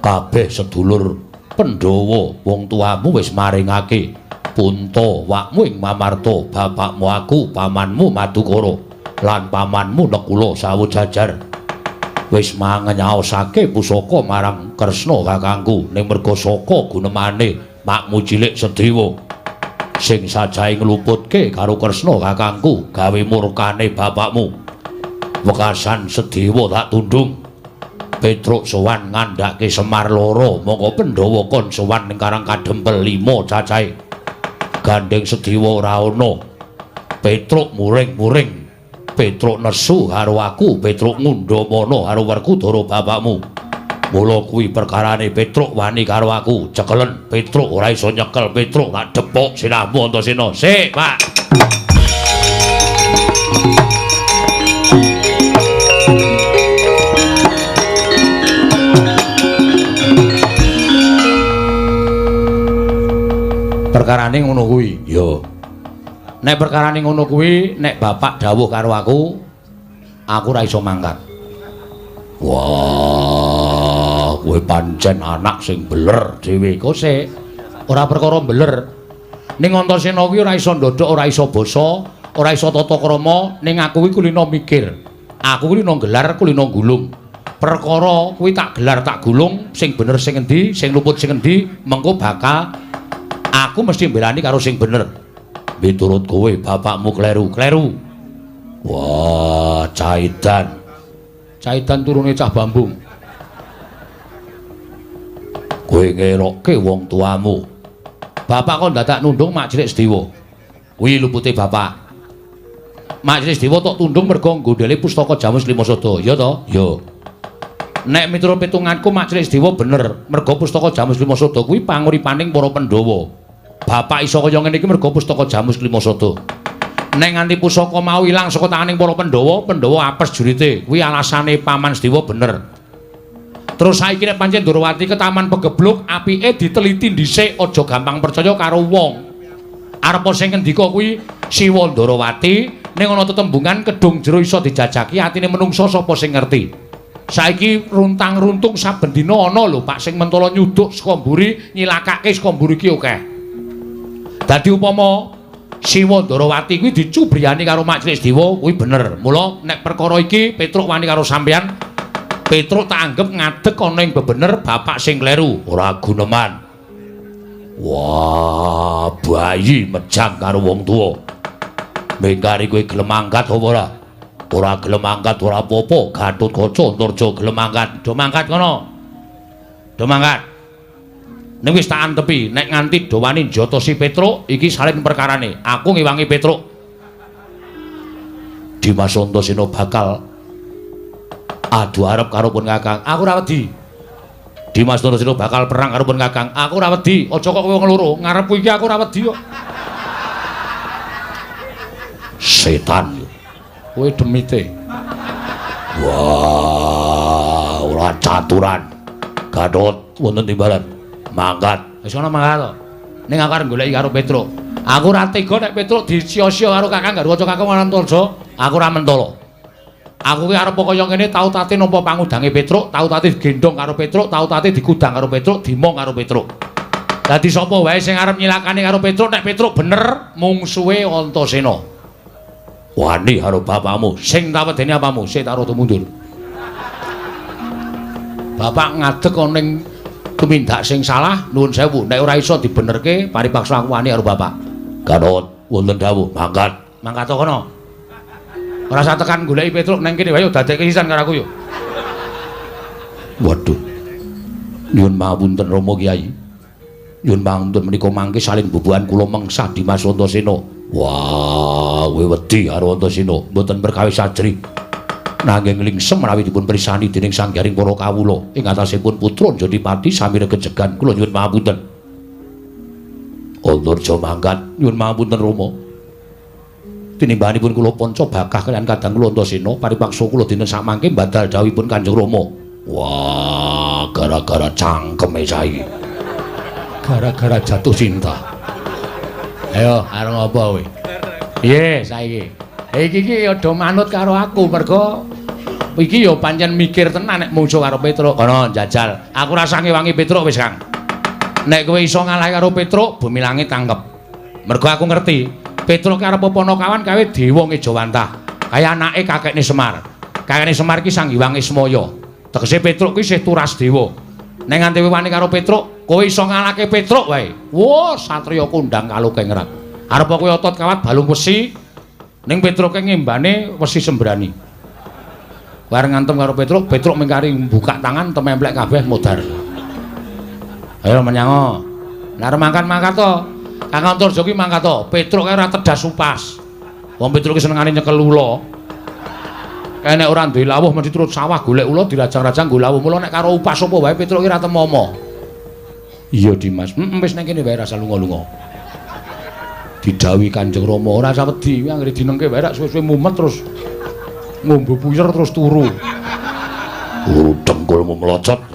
Kabeh sedulur Pandhawa wong tuamu wis maringake punta wakmu ing Mamarta, bapakmu aku, pamanmu Madukara lan pamanmu Nekula Sawojajar wis mangenyaosake pusaka marang Kresna kakangku ning merga saka gunemane makmu cilik Sedewa sing sajahe ngluputke karo Kresna kakangku gawe murkane bapakmu. Wekasan Sedewa tak tundung. Petruk sowan ngandhake Semar loro, mongko Pandhawa kon sowan ning Karang Kadempel 5 cacahe. Gandeng Sedewa ora ana. Petruk muring-muring. Petruk nesu karo aku, Petruk ngundhamana karo Werkudara bapakmu. Mula kuwi perkarane Petruk wani karo aku, cekelen Petruk ora iso nyekel Petruk tak depok sinahmu Antasena. Sik, Pak. Perkarane ngono kuwi. Ya. Nek perkarane ngono kuwi, nek bapak dawuh karo aku ora iso mangkat. Wah, kowe pancen anak sing beler dhewe. Kok sik ora perkara beler. Ning Antasena kuwi ora iso ndodhok, ora iso basa, ora iso tata krama, ning aku kuwi kulino mikir. Aku kuwi lino gelar, kulino gulung. Perkara kuwi tak gelar tak gulung, sing bener sing endi, sing luput sing endi, mengko bakal aku mesti mbelani karo sing bener. Miturut kowe bapakmu kleru. Wah, Caidan. Caidan turune cah Bambung. Kowe ngerokke wong tuamu. Bapak kok dadak nundung mak cilik Sedewa. Kuwi lupute bapak. Mak cilik Sedewa tok tundung mergo nggondhele pustaka Jamus Klimasada, ya to? Ya. Nek miturut pitunganku mak cilik Sedewa bener, mergo pustaka Jamus Klimasada kuwi panguripaning para Pandhawa. Bapak iso kaya ngene iki mergo pustaka Jamus Klimasada. Nek nganti pusaka mau ilang saka tanganing para Pandhawa, Pandhawa apes jurite. Kuwi alasane paman Sedewa bener. Terus saiki nek pancen Ndrawati ke Taman Pegebluk, apike diteliti dhisik, aja gampang percaya karo wong. Arep sing ngendika kuwi Siwa Ndrawati, ning ana tetembungan kedung jero iso dijajaki atine menungsa sapa sing ngerti. Saiki runtang-runtung saben dina ana lho Pak sing mentala nyuduk saka mburi, nyilakake saka mburi iki akeh. Dadi upama Siwa Ndrawati kuwi dicubriyani karo Mak Cilik Sedewa kuwi bener. Mula nek perkara iki Petruk wani karo sampeyan, Petruk tak anggap ngadeg ana ing bebener bapak sing kleru, ora guneman. Wah, bayi mejang karo wong tuwa. Mengkari kowe gelem mangkat apa ora? Ora gelem mangkat ora apa-apa, Gatotkaca Antarja gelem mangkat. Do mangkat kono. Do mangkat. Ning wis tak antepi, nek nganti do wani njotosi Petruk, iki salin perkarane. Aku ngewangi Petruk. Dimas Antasena bakal adu arep karo pun Kakang. Aku ora wedi. Dimas Antasena bakal perang karo pun Kakang. Aku ora wedi. Aja kok kowe ngloro. Ngarepku iki aku ora wedi kok. Setan. Kowe demite. Wah, ora caturan. Gatot wonten timbalan. Mangkat. Wis ana mangkat to. Ning aku arep goleki karo Petruk. Aku ora tega nek Petruk disia-sia karo Kakang Garwaca Kakang Antarja. Aku ora mentala. Aku ki arep kaya ngene tau tate nampa pangudange Petruk, tau tate digendhong karo Petruk, tau tate digudang karo Petruk, dimong karo Petruk. Dadi sapa wae sing arep nyilakane karo Petruk nek Petruk bener mungsuhe Antasena. Wani karo bapakmu, sing tak wedeni apamu, sik tak rada mundur. Bapak ngadeg ana ning tumindak sing salah, nuwun sewu, nek ora iso dibenerke paripaksa aku wani karo bapak. Garot wonten dawuh, mangkat. Mangkat to kono. Ora usah tekan goleki Petruk nang kene wae dadekke sisan karo aku yo. Waduh. Nyuwun pangapunten Rama Kyai. Nyuwun pangapunten menika mangke salin bubuhan kula mengsah Dimas Antasena. Wah, kowe wedi karo Antasena, mboten perkawis ajri. Nanging lingsem menawi dipun prisani dening sanggaring para kawula ing atasipun putra Jodipati sami regejegan kula nyuwun pangapunten. Antarja mangkat nyuwun pangapunten Rama. Tinimbanipun kula panca bakah kaliyan kadang kula Antasena paripaksa kula dinten samangke badal dawuhipun Kanjeng Rama. Wah, gara-gara cangkeme saiki. Gara-gara jatuh cinta. Ayo, arep apa kowe? Piye saiki? Iki aja manut karo aku mergo iki ya pancen mikir tenan nek musuh karo Petruk. Kono jajal. Aku rasa ngewangi Petruk wis, Kang. Nek kowe iso ngalahi karo Petruk, bumi langit tangkep. Mergo aku ngerti, Petruk karo Ponokawan kawe dewa Ngejawantah. Kaya anake kakekne Semar. Kakekne Semar ki Sang Hyang Ismaya. Tegese Petruk ki isih turas dewa. Nek nganti wani karo Petruk, kowe iso ngalahke Petruk wae. Wah, satriya kondang kalukengrat. Arep kowe otot kawat balung wesi, ning Petruk ki ngembane wesi sembrani. Bareng ngantem karo Petruk, Petruk mingkari buka tangan tememplek kabeh modar. Ayo menyango. Nek mangkat-mangkat to. Kang Antarja ki mangkat to. Petruk kae ora tedas upas. Wong Petruk ki senengane nyekel ula. Kae nek ora duwe lawuh mesti terus sawah golek ula dirajang-rajang go lawuh. Mula nek karo upas apa wae Petruk ki ora temomo. Iya Dimas. Wis nek kene wae rasa lunga-lunga. Didhawuhi Kanjeng Rama ora usah wedi, anggere dinengke wae rak suwe-suwe mumet terus ngombe puyer terus turu. Dengkulmu melocot.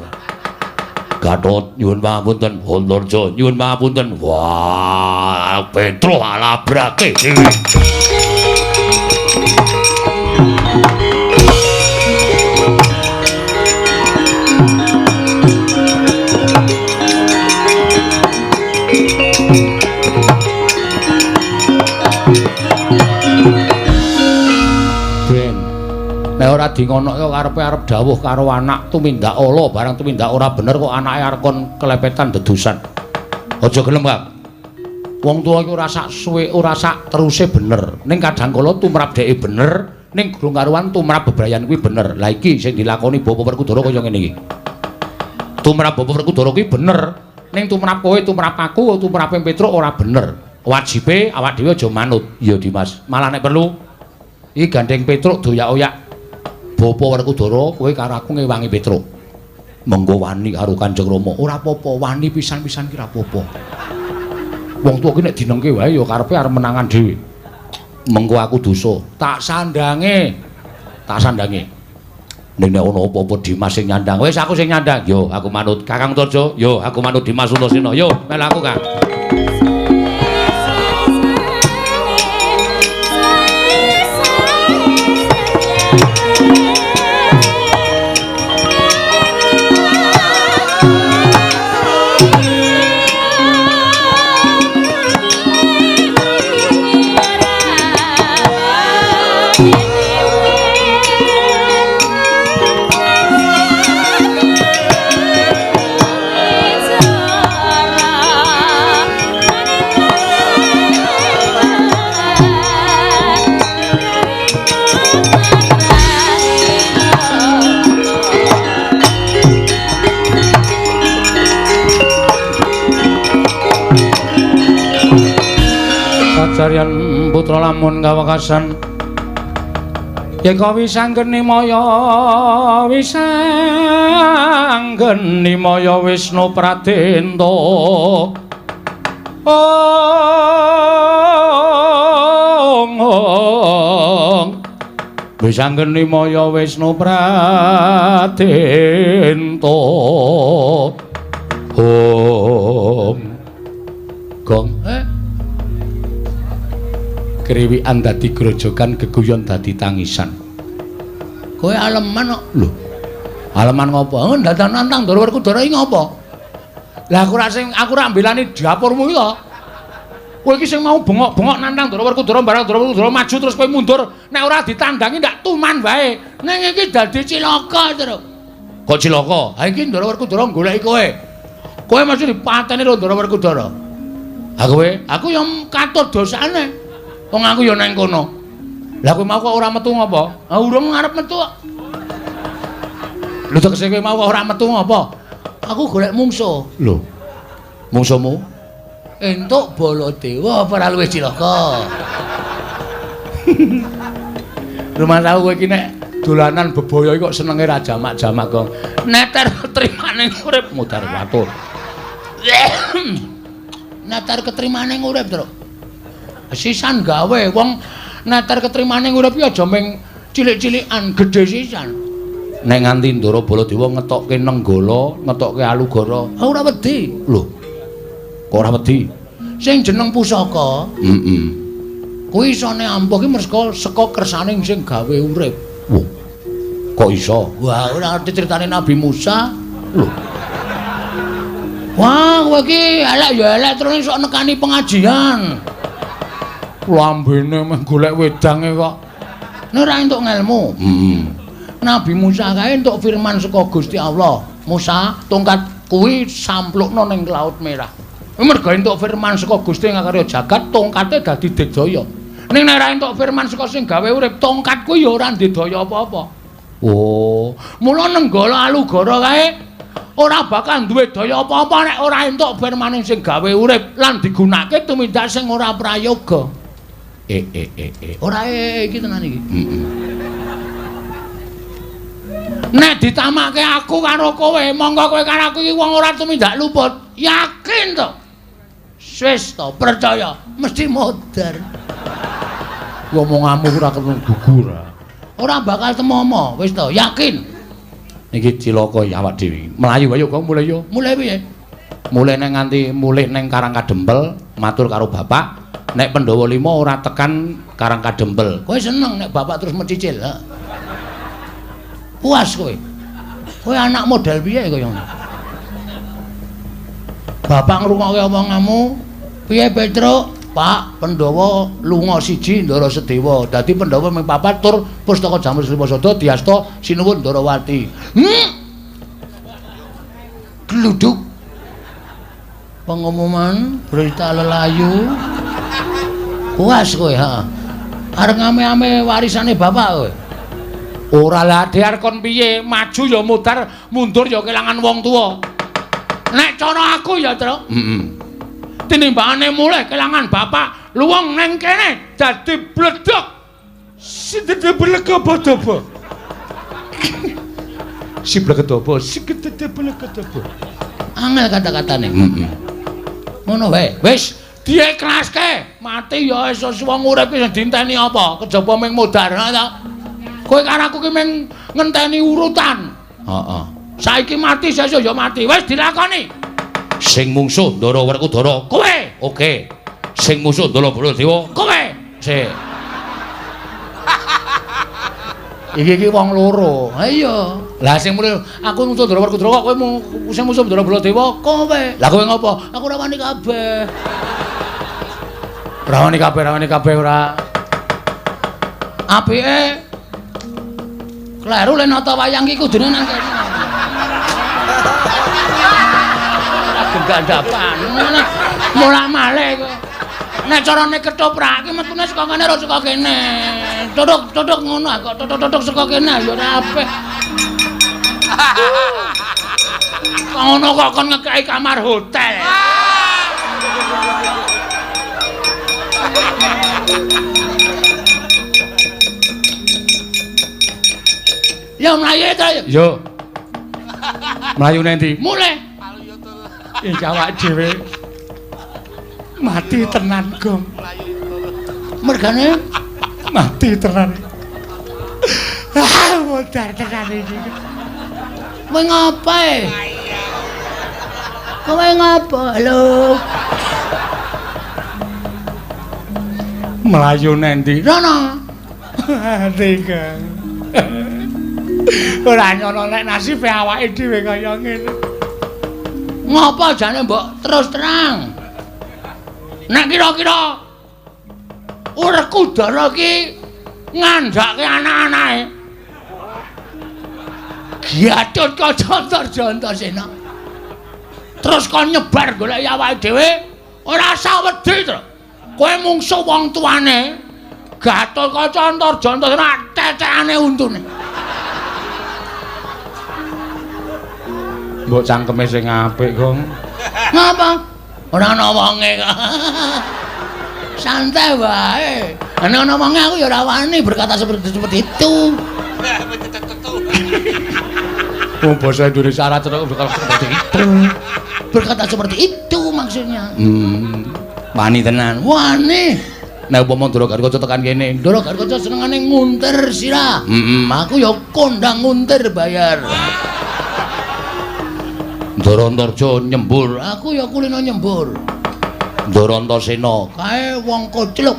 Gatot nyuwun pangapunten, Antarja nyuwun pangapunten. Wah, Petruk alabrake dhewe. Nek ora dingonoke karepe arep dawuh karo anak tumindak ala barang tumindak ora bener kok anake arep kon kelepetan dedusan. Aja gelem, Kang. Wong tuwa iku ora sak suwe ora sak teruse bener. Ning kadang kala tumrap dheke bener, ning durung karuan tumrap bebrayan kuwi bener. Lah iki sing dilakoni Bapa Werkudara kaya ngene iki. Tumrap Bapa Werkudara kuwi bener, ning tumrap kowe, tumrap aku, tumrape Petruk ora bener. Wajibe awak dhewe aja manut. Iya, Dimas. Malah nek perlu iki gandeng Petruk doyak-oyak. Bapa Werkudara kowe karo aku ngewangi Petruk. Mengko wani karo Kanjeng Rama. Ora apa-apa, wani pisan-pisan ki ora apa-apa. Wong tuwa ki nek dinengke wae ya karepe arep menangan dhewe. Mengko aku dosa, tak sandange. Tak sandange. Ning nek ana apa-apa Dimas sing nyandang, wis aku sing nyandang. Yo, aku manut Kakang Antarja. Yo, aku manut Dimas Antasena. Yo, melu aku, Kang. Jarian putra lamun kawekasan yen kau wisanggeni maya Wisnu Pratenta wisanggeni maya Wisnu Pratenta gong kriwikan dadi grojogan geguyon dadi tangisan. Kowe aleman kok. Lho. Aleman ngopo? Ndadak nantang Ndara Werkudara iki ngopo? Lah aku ra mbelani dapurmu iki to. Kowe iki sing mau bengok-bengok nantang Ndara Werkudara barang Ndara Werkudara maju terus kowe mundur. Nek ora ditandangi ndak tuman wae. Ning iki dadi cilaka terus. Kok cilaka? Ha iki Ndara Werkudara goleki kowe. Kowe mesti dipateni karo Ndara Werkudara. Ha kowe, aku yo katut dosane. Wong aku ya nang kono. Lah kowe mau kok ora metu ngopo? Ah urung ngarep metu kok. Lho tegese kowe mau kok ora metu ngopo? Aku golek mungsuh. Lho. Mungsuhmu? Entuk Baladewa ora luwih cilaka. Rumah tahu kowe iki nek dolanan bebaya kok senenge ra jamak-jamak kok. Neter trimane urip mudhar watur. neter ketrimane urip, Truk. Sisan gawe wong neter ketrimane urip ya aja ming cilik-cilikan, gedhe sisan. Nek nganti Ndara Baladewa ngetokke Nenggala, ngetokke Alugara, ora wedi. Lho. Kok ora wedi? Sing jeneng pusaka. Kuwi isone ampuh ki merga saka kersane sing gawe urip. Wah. Kok iso? Wah, ora ngerti critane Nabi Musa. Lho. Wah, kowe iki elek ya elek terus sok nekani pengajian. Lambene meh golek wedange kok. Nek ora entuk ngelmu. Nabi Musa kae entuk firman saka Gusti Allah. Musa, tongkat kuwi samplukno ning Laut Merah. Mergo entuk firman saka Gusti ngakarya jagat, tongkate dadi digdaya. Ning nek ora entuk firman saka sing gawe urip, tongkat kuwi ya ora ndedaya apa-apa. Oh, mula Nenggala Alugara kae ora bakal duwe daya apa-apa nek ora entuk firman sing gawe urip lan digunakake tumindak sing ora prayoga. Ora iki tenan iki. Nek ditamake aku karo kowe, monggo kowe karo aku iki wong ora tumindak luput. Yakin to? Wis to, percaya, mesti modar. Ngomonganmu ora ketemu gugur. Ora bakal temomo, wis to, yakin. Niki cilaka awak dhewe. Melayu ayo kok mulai yo. Mulai piye? Mulai nang nganti mulih ning Karangkadempel, matur karo bapak, nek Pandhawa 5 ora tekan Karangkadempel. Kowe seneng nek bapak terus mencicil, ha? Puas kowe. Kowe anak model piye kaya ngono? Bapak ngrungokke omonganmu, piye Petruk? Pak, Pandhawa lunga siji Ndara Sedewa. Dadi Pandhawa ming papat tur pustaka Jamur Sriwasada diasta sinuwun Ndarawati. Gluduk. Pengumuman berita lelayu. Puas kowe, ha. Arep ngame-ame warisane bapak kowe. Ora lah Dear kon piye, maju ya mutar, mundur ya kelangan wong tuwa. Nek cara aku ya, Truk. Tinimbangane mulih kelangan bapak, luwung ning kene dadi bledok. Sidede blegobodaba. Si blegobodaba, sidede blegobodaba. Angel kata-katane. Ngono wae. Wis dieklaske. Mati ya esos wong urip sing dinteni apa? Kejaba ming modar ta. Kowe karo aku ki ming ngenteni urutan. Heeh. Saiki mati sesuk ya mati. Wis dilakoni. Sing mungsuh Ndara Werkudara kowe. Oke. Sing musuh Ndara Baladewa kowe. Sik. Iki wong loro. Ha iya. Lah sing mulih aku musuh Ndara Werkudara kowe sing musuh Ndara Baladewa kowe. Lah kowe ngopo? Aku ora wani kabeh. Ora wani kabeh ora. Apike kleru le nata wayang iki kudune nang kene. Gendapan. Mulak malih kowe. Nek carane ketoprak iki metune saka kene ora saka kene. Tutuk ngono kok tutuk saka kene ya ora apik. Kok ngono kok kon ngekeki kamar hotel. Ya mlayu ta ya. Yo. Mlayu endi? Mulih. Iki awak dhewe mati tenan, Gong. Mergane mati tenan. Modar tenan iki. Kowe ngapa? Kowe ngapa? Lho. Melayu nendi? Rono. Kang. Ora nyono nek nasibe awake dhewe kaya ngene. Ngapa jane mbok terus terang? Nek kira-kira Werkudara ki ngandhake anak-anake. Giatut kok jontor-jontorsena. Terus kon nyebar golek awake dhewe, ora usah wedi to. Kowe mungsuh wong tuane. Gatot kok jontor-jontorsena cecekane untune. Mbok cangkeme sing apik, Gong. Ngapa? Ora ana wonge kok. Santai wae. Nek ana wonge aku ya ora wani berkata seperti itu. Oh, bahasa Indonesia ora berkata seperti itu. Berkata seperti itu maksudnya. Wani tenan. Wani. Nek upama Ndara Garkaca tekan kene, Ndara Garkaca senengane nguntir sirah. Aku ya kondang nguntir bayar. Ndara Antarja nyembur, aku ya kulino nyembur. Ndara Antasena kae wong kocluk.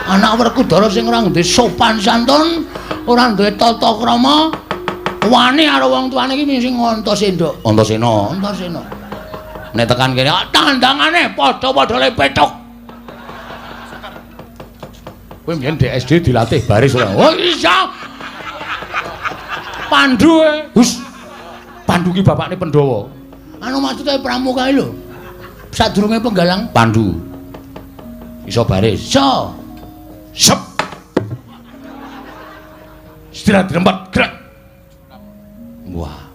Anak Werkudara sing ora duwe sopan santun, ora duwe tata krama. Wani karo wong tuane iki sing Antasena. Antasena. Nek tekan kene tandangane padha-padha lepethuk. Kowe mbiyen DSD dilatih baris ora? Oh iya. Pandu Hus. Pandu ki bapakne Pandhawa. Anu maksude pramuka lho. Sadurunge penggalang Pandu. Iso baris. Iso. Sep. Istirahat rempat gerak. Wah.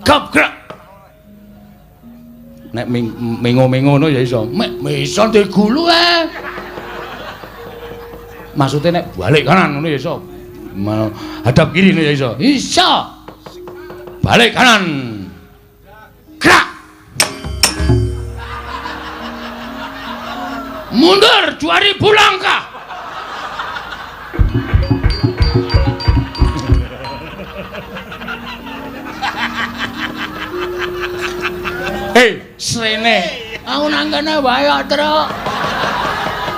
Gap gerak. Nek mengo-mengo ngono ya iso. Mek iso digulu Maksudnya nek balik kanan ngono ya iso. Hadap kiri ngono ya iso. Iso. Balik kanan. Gerak. Mundur 2000 langkah. Hei, srene. Aku nang kene wae kok,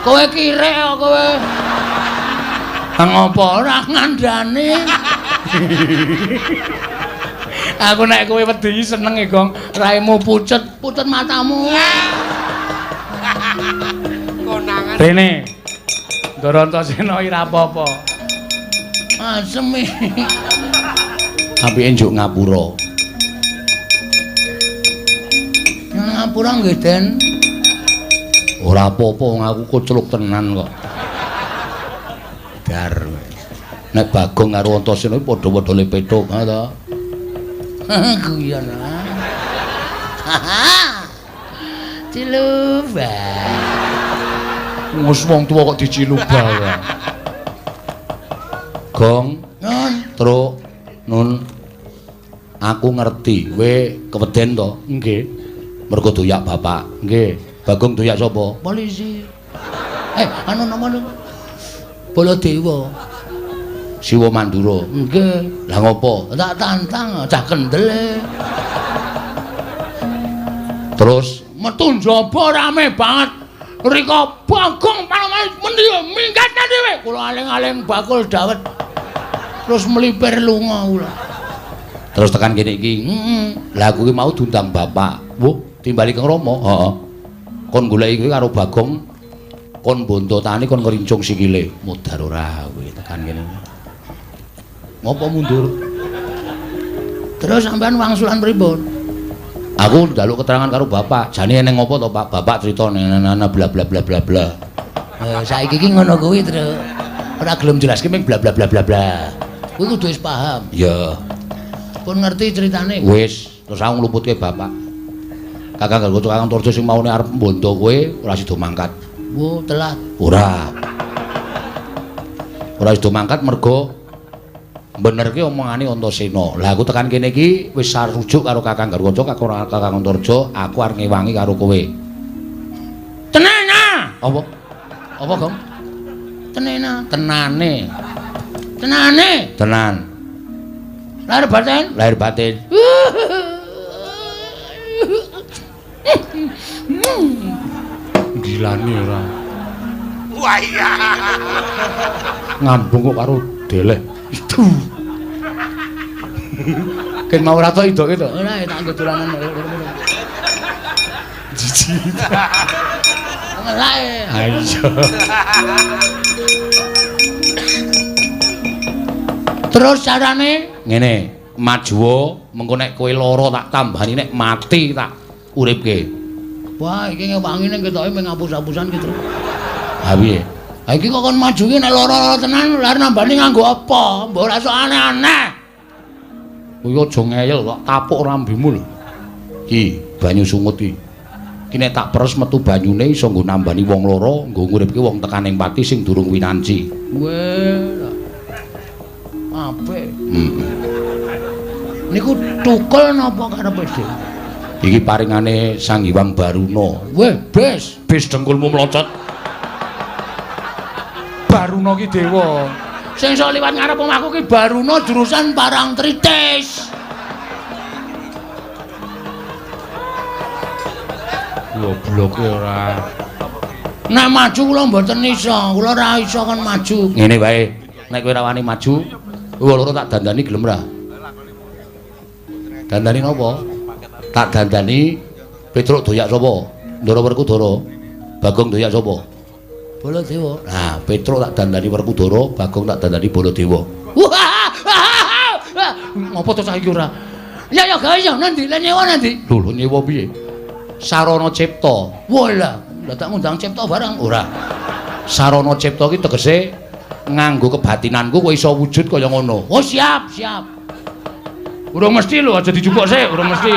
kowe kirek kok kowe. Ngopo ora ngandani? Aku nek kowe wedi seneng e, Gong. Raimu pucet matamu. Konangan. Rene. Ndara Antasena ora apa-apa. Asem e. Apike njuk ngapura. Ngapura nggih, Den. Ora apa-apa wong aku kocluk tenan kok. Dar. Nek Bagong karo Antasena padha-padha lepethuk, ha to. Guyon Ciluba. Wes wong tuwa kok diciluba ya. Gong, Nun, Truk, Nun. Aku ngerti, kowe keweden to? Nggih. Mergo doyak bapak. Nggih. Bagong doyak sapa? Polisi. Anu namane Baladewa. Siwa Mandura. Nggih. Lah ngopo? Tak tantang cah kendel. Terus metu njaba rame banget. Rika Bagong panemane mendi minggat dhewe. Kula aling-aling bakul dawet. Terus melipir lunga kula. Terus tekan kene iki. Lah aku ki mau diundang bapak. Wuh, timbali Kang Rama. Heeh. Kon goleki kuwi karo Bagong. Kon bonto tani kon ngerincung sikile. Mudhar ora kowe tekan kene. Ngopo mundur? Terus sampean wangsulan pripun? Aku njaluk keterangan karo bapak. Jane eneng ngopo to, Pak? Bapak crita nana bla bla bla bla bla. Saiki iki ngono kuwi, Tru. Ora gelem jelaske ming bla bla bla bla bla. Kuwi kudu wis paham. Ya. Pun ngerti ceritane. Wis, terus aku ngluputke bapak. Kakang Garkaca Kakang Antarja sing maune arep mbondo kowe ora sida mangkat. Wo, telat. Ora. Ora sida mangkat mergo benerke omongane Antasena. Lah aku tekan kene iki wis sarujuk karo Kakang Garkaca Kakang Antarja, aku arep ngewangi karo kowe. Tenena. Apa? Apa, Gong? Tenena. Tenane. Tenane. Tenan. Lahir batin? Lahir batin. Gilane ora. Wah iya. Ngambung kok karo deleh. Itu. Ken mau ora to idoke to. Ora tak nggo dolanan. Jiji. Ngelae. Ayo. Terus carane ngene, maju mengko nek kowe lara tak tambani nek mati tak uripke. Wah, iki ngewangine ketoke mung ngapus-apusan ki, Tru. Ha piye? Ha iki kok kon maju ki nek lara tenan lare nambani nganggo apa? Mbok ora sok aneh-aneh. Kuwi aja ngeyel kok tapuk rambemu lho. Ki, banyu sungut iki. Ki nek tak peres metu banyune iso nggo nambani wong lara, nggo nguripke wong tekaning pati sing durung winanci. Weh. Apik. Niku tukul napa karepe, Dik? Iki paringane Sang Hyang Baruna. Weh, bes dengkulmu mlocot. Baruna ki dewa. Sing iso liwat ngarep omahku ki Baruna jurusan Parangtritis. Gobloke ora. Nek maju kula mboten iso, kula ora iso kan maju. Ngene wae, nek kowe ora wani maju, kowe loro tak dandani gelem ora? Dandani napa? Tak dandani Petruk doyak sapa? Ndara Werkudara. Bagong doyak sapa? Baladewa. Nah, Petruk tak dandani Werkudara, Bagong tak dandani Baladewa. Ngopo to saiki ora? Ya gawe ya nanti, lan nyewa nanti. Lho, nyewa piye? Sarana Cipta. Walah, ndak tak ngundang Cipta barang ora. Sarana Cipta ki tegese nganggo kebatinanku kowe iso wujud kaya ngono. Oh, siap. Urung mesti lho, aja dijupuk sik, urung mesti.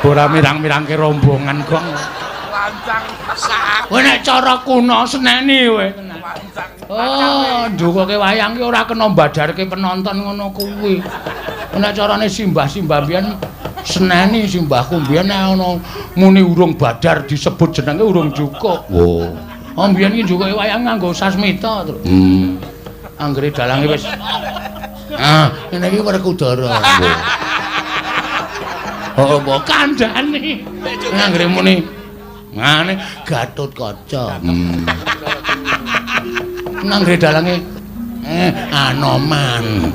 Ora mirang-mirangke rombongan kok. Lancang sak. Kowe nek cara kuno seneni kowe. Oh, ndukuke wayang ki ora kena mbadarke penonton ngono kuwi. Nek carane simbah-simbah biyen seneni simbahku biyen nek ana muni urung badar disebut jenenge urung cukup. Oh. Oh, biyen ki ndukuke wayang nganggo sasmita terus. Anggere dalange wis. Ah, ngene iki Werkudara. Oh, mbok kandhani. Anggere muni ngene Gatotkaca. Nanggre dalange Anoman.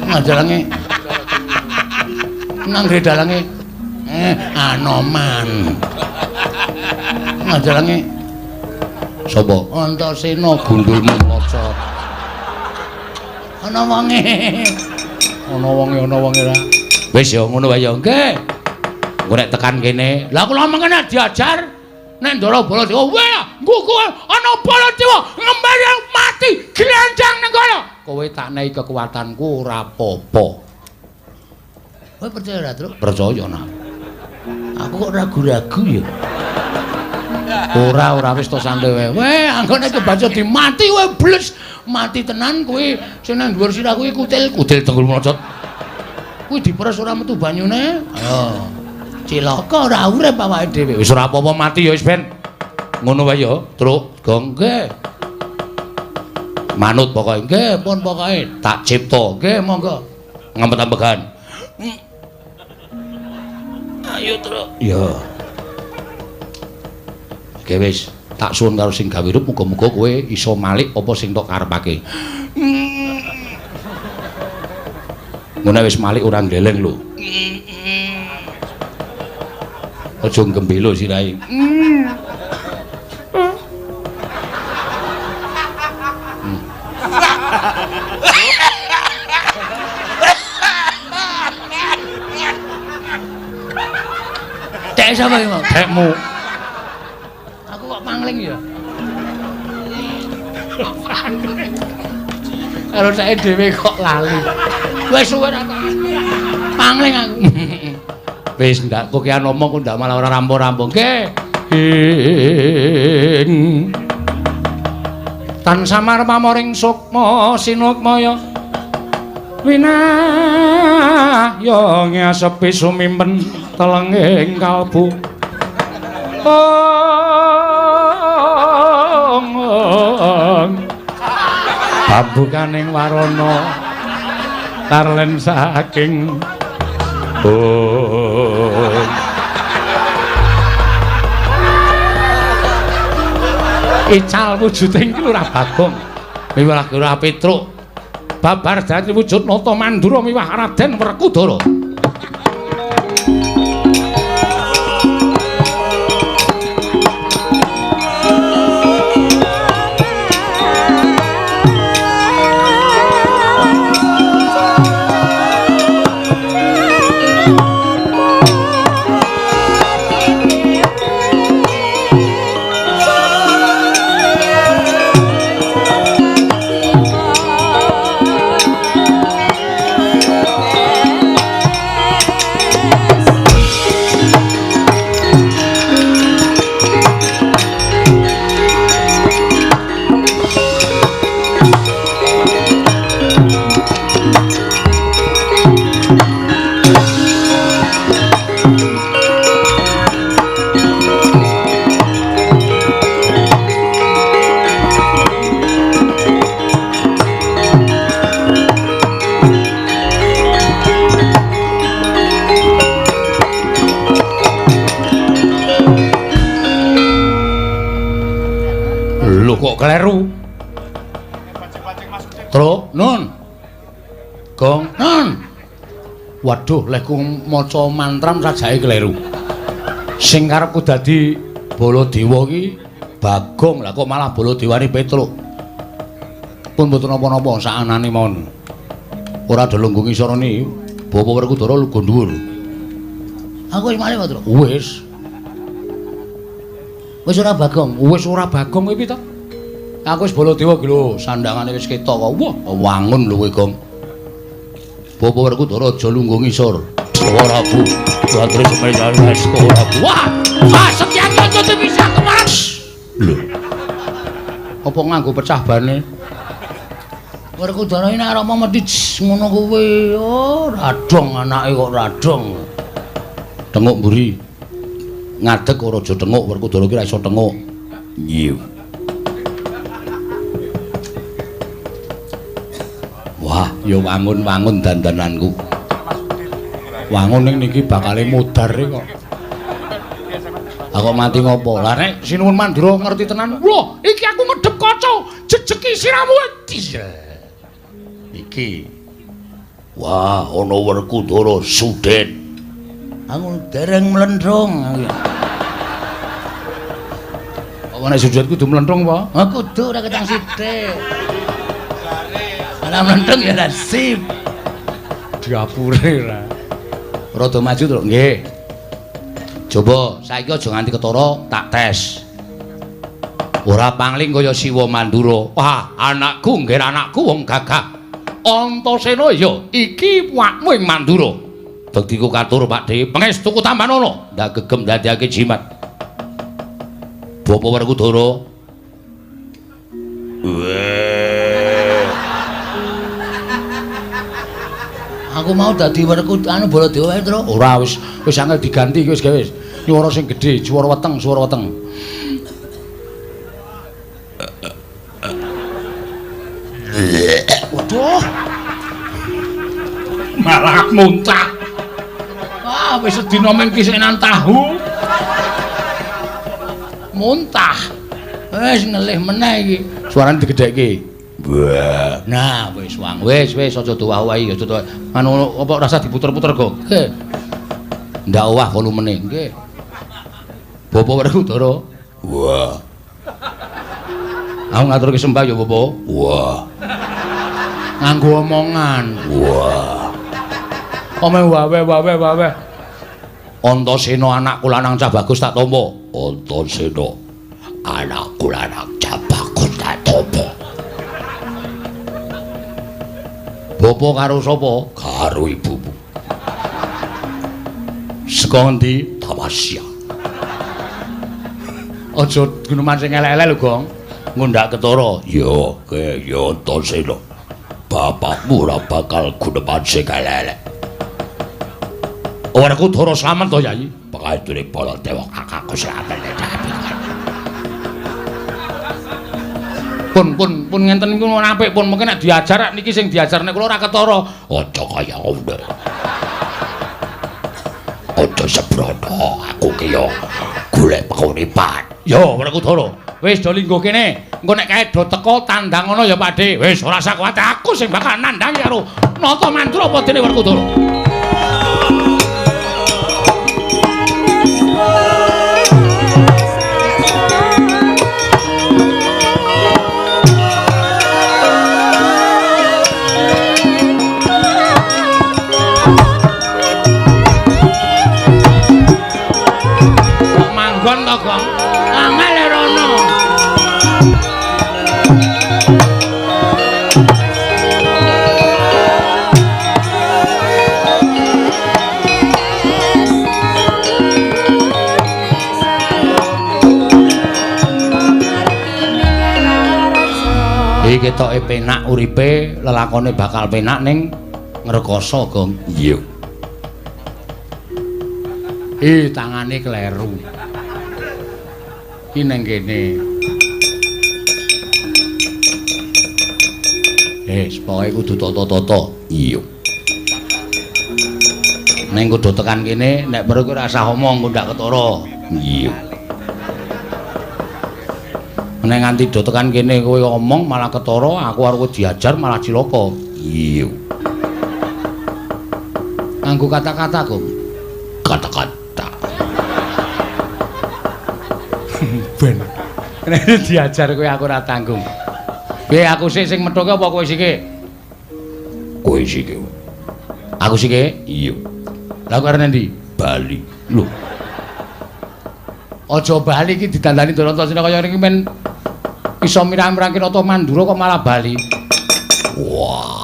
Ngajalange Nanggre dalange Anoman. Ngajalange sapa? Antasena gundulmu mlocot. Ana wonge. Ana wonge ra. Wis ya ngono wae ya nggih. Engko nek tekan kene, lah kula mengene diajar nek Ndara Baladewa, weh, nggo ana Baladewa ngembara mati glanjang ning kono. Kowe tak nehi kekuatanku ora apa-apa. Kowe percaya ora, Truk? Percaya nak. Aku kok ragu-ragu ya. Ora wis to santai wae. Weh, anggone kebaca dimati kowe bles. Mati tenan kowe sing nang dhuwur sirah kuwi kutil dengkul mlocot. Kuwi diperes ora metu banyune. Ayo. Cilaka ora urip awake dhewe. Wis ora apa-apa mati ya wis ben. Ngono wae ya, Truk. Gong nggih. Manut pokoke nggih, pun pokoke tak cipta. Nggih, monggo. Ngempet-ampegan. Ayo, Truk. Ya. Oke wis, tak suwun karo sing gawe rup muga-muga kowe iso malik apa sing tok karepake. Ngono wis malik ora ndeleng lho. Aja gembelo sirahe. Dek sapa iki mau? Dekmu. Aku kok pangling ya. Karo sae dhewe kok lali. Wis suwe ra pangling aku. Wis ndak kok ki ngomong kok ndak malah ora rampung-rampung. Nggih. Tan samar pamoring sukma sinukmaya. Winah yo ngesepi sumimpen telenging kalbu. Pambukaning warana tarlen saking ical wujuding ki Lurah Bagong miwah Lurah Petruk babar dadi wujud nata Mandura miwah Raden Werkudara. kleru. Tru, Nun. Gong, Nun. Waduh, lek ku maca mantram sajake kleru. Sing karepku dadi Baladewa iki Bagong, lah kok malah Baladewani Petruk. Pun mboten napa-napa sakanane mawon. Ora delunggungi sarane Bapak Werkudara lugu dhuwur. Aku wis malih, Pak. Wis. Wis ora Bagong, wis ora Bagong kuwi to. Aku wis Baladewa iki lho, sandangane wis ketok kok. Wah, wangun lho kowe, Gong. Bapak Werkudara aja lungguh ngisor. Ora Bu, Satri Semejar wis ora Bu. Wah, Setyaki aja bisa kemarin. Lho. Apa nganggo pecah bane? Werkudara iki nek Rama mesti ngono kuwi. Oh, radong anake kok radong. Tenguk mburi. Ngadeg ora aja tenguk, Werkudara iki ora iso tenguk. Nyiu. Wah, ya wangun-wangun dandananku. Wangun ning niki bakale mudhar kok. Aku mati ngopo? Lah nek Sinuwun Mandura ngerti tenan. Wah, iki aku ngedhep kaca, jejeki siramu. Iki. Wah, ana Werkudara Sudet. Aku dereng mlendrong. Apa nek Sudet kudu mlendrong apa? Ha kudu ora ketang sithik. Ana mlendrong ya ora sip. Diapure ra. Rada maju to, nggih. Coba saiki aja nganti ketara tak tes. Ora pangling kaya Siwa Mandura. Wah, anakku nggih anakku wong gagah. Antasena ya iki wakmu ing Mandura. Bektiku katur Pakde, pangestuku tambanono ndak gegem dadekake jimat. Bapak Werkudara. Aku mau dadi Werkudara Baladewa wae, Tru. Ora wis angel diganti iki wis gawe. Swara sing gedhe, swara weteng, swara weteng. Waduh. Malah muntah. Ah, wis sedina ming kisenan tahu. Muntah. Wis ngelih meneh iki. Suarane digedhekke. Wah. Nah, wis wang. Wis aja tuwah-wahi, aja tuwah. Anu apa rasa diputer-puter kok. Nggih. Ndak owah volumene, nggih. Bapak Werkudara. Wah. Aku ngaturke sembah ya, Bapak. Wah. Nganggo omongan. Wah. Omeh wawe. Antasena anakku lanang cah bagus tak tampa. Antasena anakku lanang cah bagus tak tampa. Bapak karo sapa? Karo ibumu. Saka endi? Tamasya. Aja guneman sing elek-elek lho, Gong. Ngundak ketara. Ya Antasena. Bapakmu ora bakal guneman sing elek-elek. Werkudara slamet to, Yayi. Pakadune Baladewa kakakku slamet. Pun ngenten niku apik pun mungkin nek diajar niki sing diajarne kula ora ketara. Aja kaya ngono. Aja sebrono, aku ki yo golek penguripan. Yo Werkudara, wis do linggo kene. Engko nek kae do teka tandang ngono ya Pakde. Wis ora usah kuwate, aku sing bakal nandangi karo Nata Mantra apa dene Werkudara. Manggon to, Gong. Angel rono. Iki ketoke penak uripe, lelakone bakal penak ning ngrekoso, Gong. Iya. Tangane kleru. Ki ning kene. Pokoke kudu tata-tata. Iya. Ning kudu tekan kene, nek perlu ora usah omong, ndak ketara. Iya. Nek nganti do tekan kene kowe ngomong malah ketara, aku arep diajar malah cilaka. Iya. Nganggo kata-kata, Gong. Kata-kata. Ben. Nek diajar kowe aku ora tanggung. Piye aku sik sing methoke apa kowe sik? Kowe sik. Aku sik? Iya. Lah kok arep ndi? Bali. Lho. Aja bali iki didandani Darantasena kaya ngene men iso mirang-mirang Kirata Mandura kok malah bali. Wah.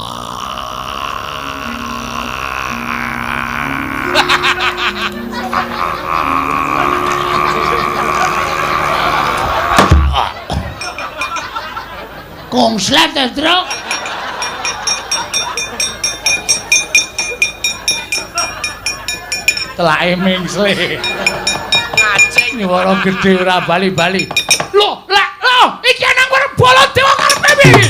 Konslet ya, Tru. Telake mingsle. Ngacing nyuwara gedhe ora bali-bali. Loh, iki anang arep Baladewa karepe piye?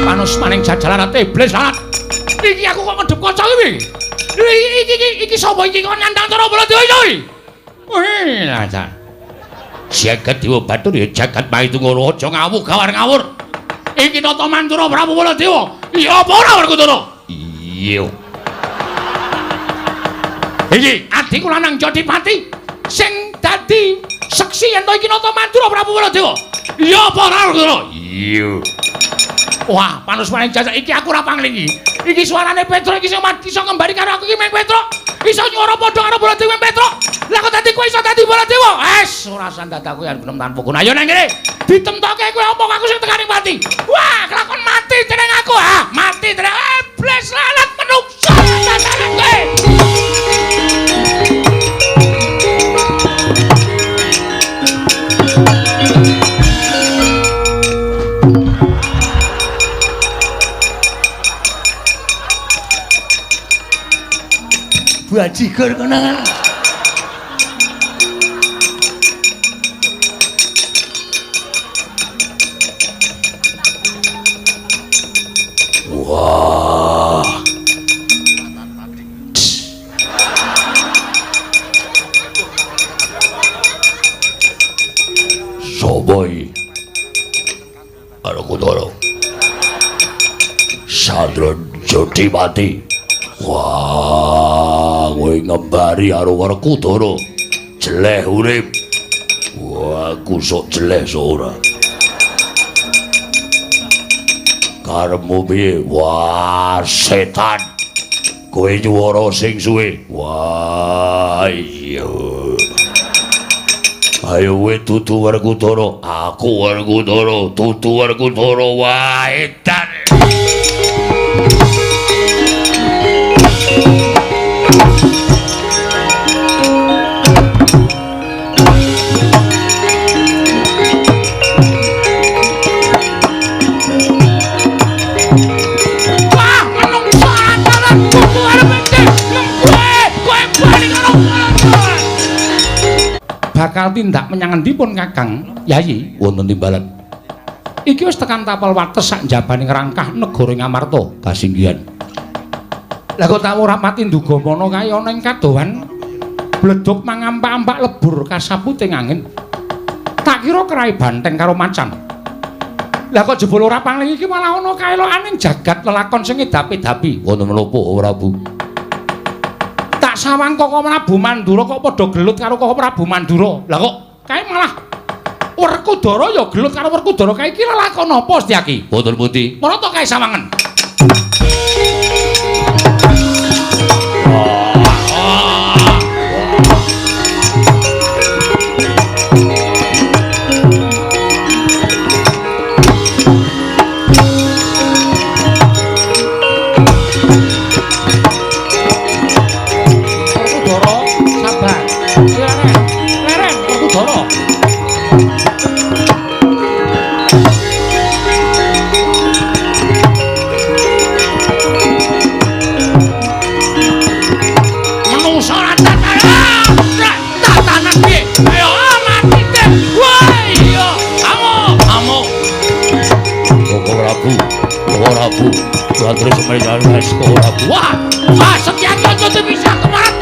Panus maning jajalan iblis lalat. Iki aku kok ngedep kaca iki. Iki sapa iki kok nandang cara Baladewa iki? Wih, lancar. Jagat Dewa Batur ya jagat Mahitungara aja ngawur-ngawur. Iki Nata Mantura Prabu Baladewa. Iya apa ora Werkudara? Iya. Iki adhiku lanang Jodipati sing dadi seksi yen to iki Nata Mantura Prabu Baladewa. Iya apa ora Werkudara? Iya. Wah, panus maning jajak iki aku ora pangling iki. Iki suarane Petro iki iso ngembari karo aku iki meng Petro. Iso nyuara padha karo Baladewa meng Petro. Lah kok dadi kowe iso dadi Baladewa? Ora sandadaku yen gelem tanpa guna. Ayo nang kene. Ditemtoke kowe omong aku sing tekani mati. Wah, kelakon mati dening aku. Ha, mati dening iblis lalat menungso. Tatane kowe. Bajigur kenangan. Wah. Soboy. Werkudara. Sandra Jodipati. Wah, kowe ngembari karo Werkudara. Jeleh urip. Wah, aku sok jeleh sok ora. Karepmu piye? Wah, setan. Kowe nyuwara sing suwe. Wah, iya. Ayo kowe dudu Werkudara. Aku Werkudara, dudu Werkudara. Wah, edan. Bakal tindak menyang endi-pun Kakang Yayi wonten timbalan. Iki wis tekan tapel wates sak njabaning rangkah negara Ngamarta kasinggihan. Lah kok tak ora mati ndugamana kae ana ing kadohan bledhog mangampak-ampak lebur kasaputing angin. Tak kira kerai banteng karo macan. Lah kok jebul ora pangling iki malah ana kaelokaning jagat lelakon sing edapi-dapi wonten menapa Prabu. Sawang kok Prabu Mandura kok padha gelut karo kok Prabu Mandura. Lah kok kae malah Werkudara ya gelut karo Werkudara. Kae iki lelakon apa Setyaki? Mboten pundi. Menapa kae sawangen? Ayo mati deh. Wah, iya. terus menyang sekolah. Wah, Setyaki aja bisa kemarin.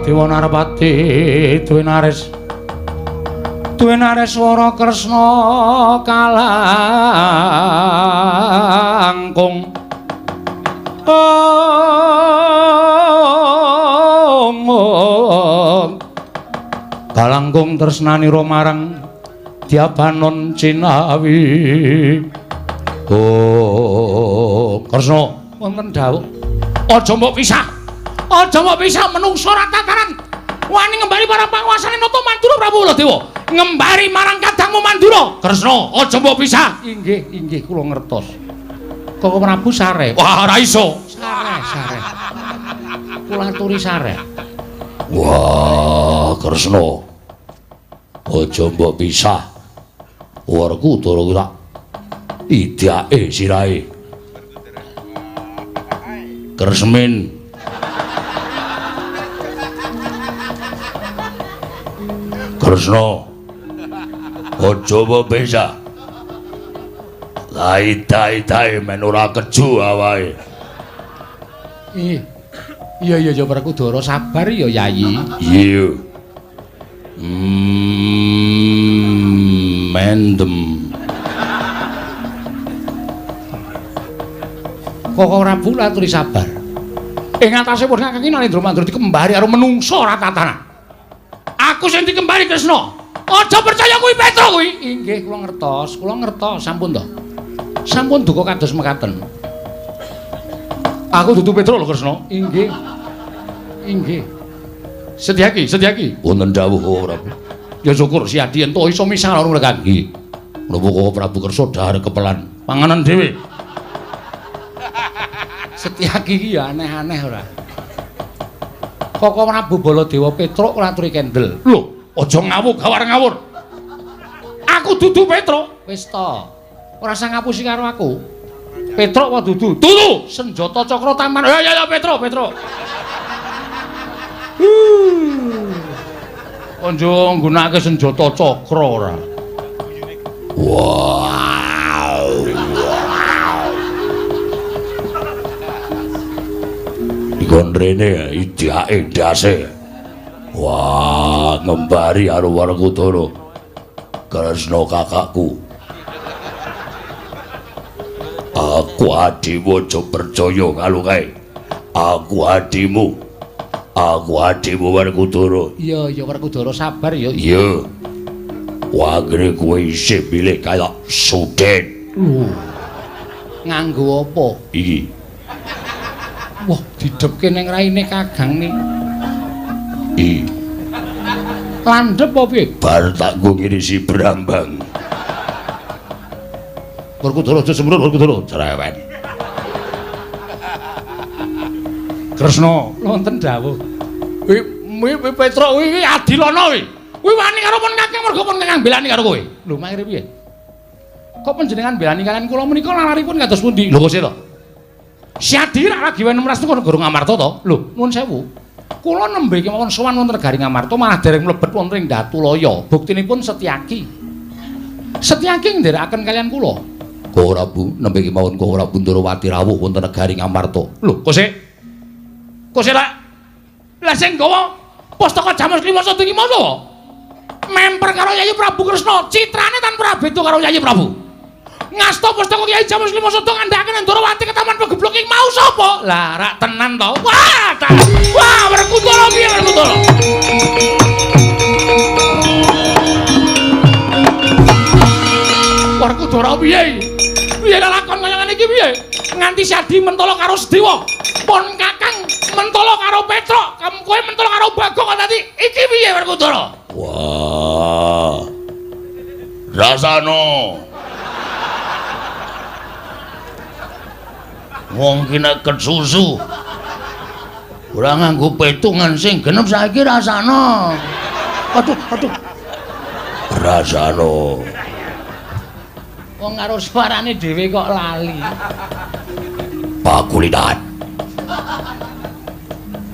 Dewa Narpati duwe nares swara Kresna kalangkung kalangkung tresnanira marang Diabanon Cinawi. Kresna wonten dawuh aja mbok pisah. Aja mbok pisah menungso ra tataran. Wani ngembari marang panguwasane Nata Mandura Prabu Baladewa. Ngembari marang kadangmu Mandura. Kresna, aja mbok pisah. Inggih, kula ngertos. Kok Prabu sare. Wah, ora iso. Sare. Kula aturi sare. Wah, Kresna. Aja mbok pisah. Warku Dara ku tak idake sirahe. Kresmin Kresna, aja mbok pisah. Laitae men ora keju awake. Iya Werkudara sabar ya Yayi. Iya. Mendem. Kok ora pula aturi sabar. Ing atase pun Kakang Nalendra Mandura dikembari karo menungso ora tatanan. Aku sing dikembali Kresna. Aja percaya kuwi Petra kuwi. Inggih, kula ngertos, sampun to. Sampun duka kados mekaten. Aku dudu Petra lho Kresna. Inggih. Setyaki. Wonten dawuh ora. Ya syukur si Adi ento iso misah karo Kakang. Menapa kok Prabu Kersa dahar kepelan panganan dhewe. Setyaki iki ya aneh-aneh ora. Kok Prabu Baladewa Petruk ora aturi kendel. Lho, aja ngawur gawar-ngawur. Aku dudu Petruk. Wis to. Ora usah ngapusi karo aku. Petruk apa dudu? Dudu. Senjata Cakra Taman. Ya Petruk. Ojo nggunakake senjata cakra ora. Wow. Dikon rene idake ndase. Wah, ngembari karo Werkudara. Kresna kakakku. Aku adimu aja percaya karo kae. Aku adimu Werkudara. Iya Werkudara sabar ya. Iya. Wangre kowe isih milih kaya Suden. Nganggo apa? Iki. Wah, didepke ning raine Kakang nih. Landhep apa piye? Bar tak nggo ngirisi Brambang. Werkudara aja sembrut Werkudara, cerewet. Kresna, wonten dawuh. Kuwi Petra kuwi Adilana kuwi. Kuwi wani karo pun Kakang mergo pun Kakang belani karo kowe. Lho, makire piye? Kok panjenengan belani kalian kula menika laripun kados pundi? Lho, kok to? Si Adi lagi wenem ras niku Negara Ngamarta to. Lho, nuwun sewu. Kula nembe kemawon sowan wonten Negari Ngamarta malah dereng mlebet wonten ing Datulaya. Buktinipun Setyaki. Setyaki ndherekaken kalian kula. Kok ora Bu, nembe kemawon kok ora Bundarawati rawuh wonten Negari Ngamarta. Lho, kok sik Kosela. Lah sing gawa pustaka Jamus Klima Sada iki masa memper karo Yayi Prabu Kresna, citrane tanpa beda karo Yayi Prabu. Ngasta pustaka Yayi Jamus Klima Sada ngandhakaken Ndrawati ke taman pegeblok iki mau sapa? Lah rak tenan to. Wah, Werkudara piye Werkudara? Werkudara piye? Piye lakon kaya ngene iki piye? Nganti Sadi mentala karo Sedewa. Pun Kakang mentala karo Petruk, kowe mentala karo Bagong tadi. Iki piye Werkudara? Wah. Rasano. Wong ki nek kesusu ora nganggo petungan sing genep saiki rasana. Aduh. Rasano. Wong karo suarane dhewe kok lali. Pakulidan.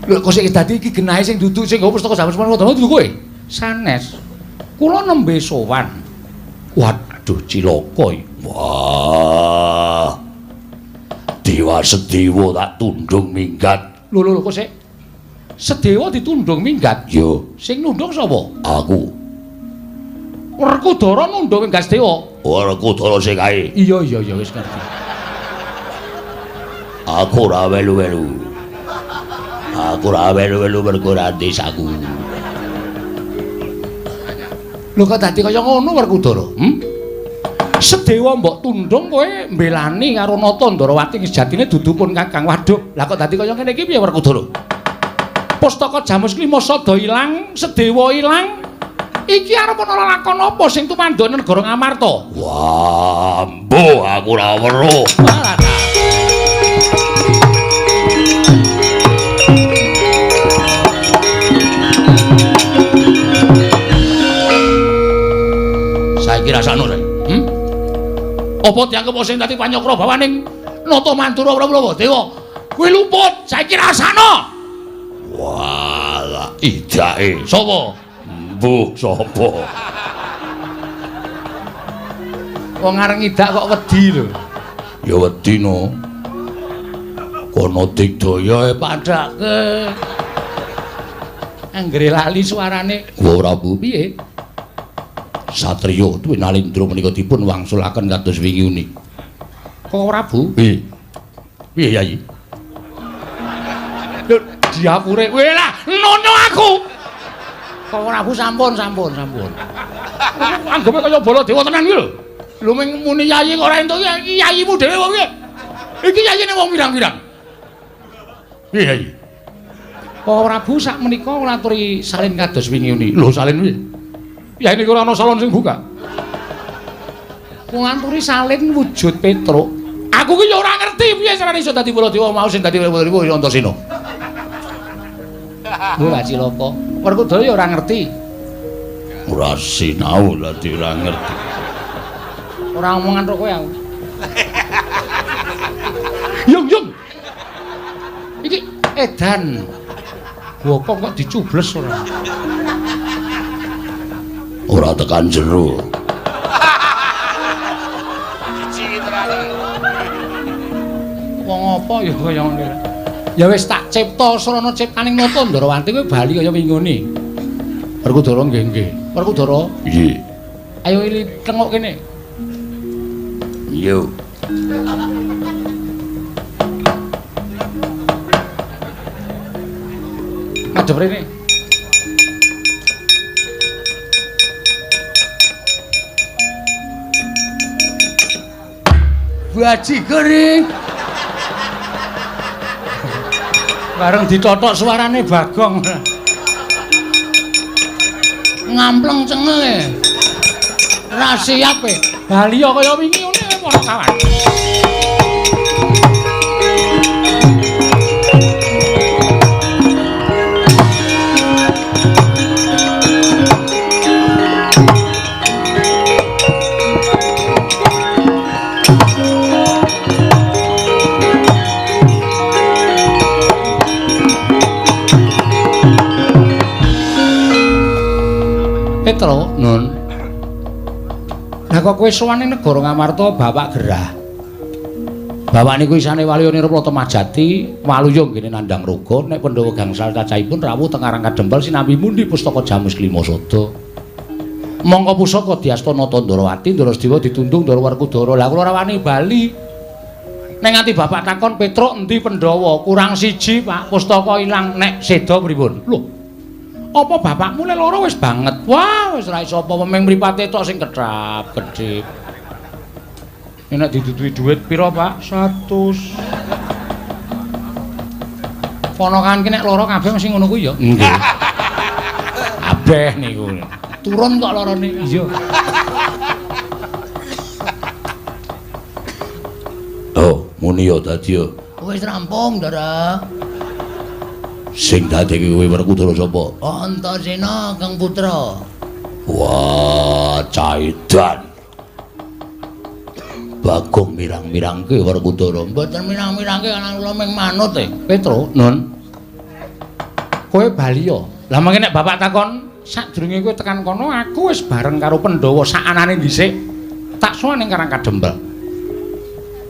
Lho kok sik dadi iki genahe sing dudu sing nggo pustaka Jamus Klima Sada dudu kowe? Sanes. Kula nembe sowan. Waduh cilaka iki. Wah. Dewa Sedewa tak tundung minggat. Lho kok sik Sedewa ditundung minggat? Yo, Sing nundung sapa? aku. Werkudara nundung minggat Sedewa. Werkudara sing kae. Iya wis ngerti. Aku ora welu-welu. Mergo ora desaku. Lho kok dadi kaya ngono Werkudara? Sedewa mbok tundung kowe mbelani karo Nata Ndrawati sejatine dudu pun Kakang. Waduh, lah kok dadi kaya ngene iki piye Werkudara? Pustaka Jamus Klima Sada ilang, Sedewa ilang. Iki arep ana lakon apa sing tumandone negara Ngamarta? Wah, mbuh aku ora weruh. Saiki rasane rek. Apa dianggep sing dadi panyokra bawaning Nata Mantura Prabu Dewa? Kuwi luput, saiki rasana. Walah, idake. Sapa? Mbuh sapa? Wong areng idak kok wedi lho. Ya wedi no. Kono digdaya Padhake. Anggere lali suarane. Wa Prabu Piye? Satriya duwe nalindra menika dipun wangsulaken kados wingi uni. Kok Prabu? Piye? Piye Yayi? Lho, diapure kowe lah, nono aku. Kok Prabu sampun. Anggepe kaya Baladewa tenan iki lho. Lho ming muni Yayi kok ora entuk iki yayimu dhewe wong iki. Iki yayine wong pirang-pirang. Piye Yayi? Kok Prabu sak menika ngaturi salin kados wingi uni. Lho salin piye? Ya ini ora ana salon sing buka. Nganturi salin wujud Petruk. Aku ki ya ora ngerti piye carane iso dadi Baladewa mau sing dadi Baladewa Antasena. Lho lah cilaka. Werkudara ya ora ngerti. Ora sinau dadi ora ngerti. Ora omongan karo kowe aku. Yung. Iki edan. Bokong kok dicubles ora. Ora tekan jero. Wong apa ya kaya ngene. Ya wis tak cipta srana ciptaning Nata Ndrawati kowe bali kaya wingune. Werkudara nggih. Werkudara. Piye? Ayo ili tengok kene. Yo. Madhep rene. Baji kering. Bareng ditotok suarane Bagong. Ngampleng cengenge. Ra siap e. Bali kaya wingi ngene para kawan. Petruk, Nun. Lah kok kowe sowan ning negara Ngamarta bapak gerah. Bapak niku isane waliyane Plata Majati, waluyung ngene nandhang roga, nek Pandhawa gangsal cacahipun rawuh teng Karang Kadempel sinambi mundi pustaka Jamus Klima Sada. Mongko pusaka diastana Tandrawati, Ndarasedewa ditundung Ndara Werkudara. Lah kula rawani bali. Nek nganti bapak takon Petruk endi Pandhawa? Kurang siji, Pak. Pustaka ilang nek seda pripun? Lho. Apa bapakmu le lara wis banget? Wah, wis ra iso apa meng mripate tok sing kedap-kedhip. Nek ditutuhi dhuwit pira, Pak? 100. Ponokan ki nek lara kabeh mesti ngono kuwi ya? Nggih. Kabeh niku. Turun kok larane. Iya. Oh, muni ya dadi ya. Wis rampung, Ndara. Sing dadekke kowe Werkudara sapa? Antasena Kang Putra. Wah, caidan. Bagong mirang-mirangke Werkudara. Mboten mirang-mirangke anak kula ming manut Petruk, Nun. Kowe bali ya. Lah mangke nek bapak takon sadurunge kowe tekan kono aku wis bareng karo Pandhawa sakanane dhisik. Tak sowan ning Karang Kadempel.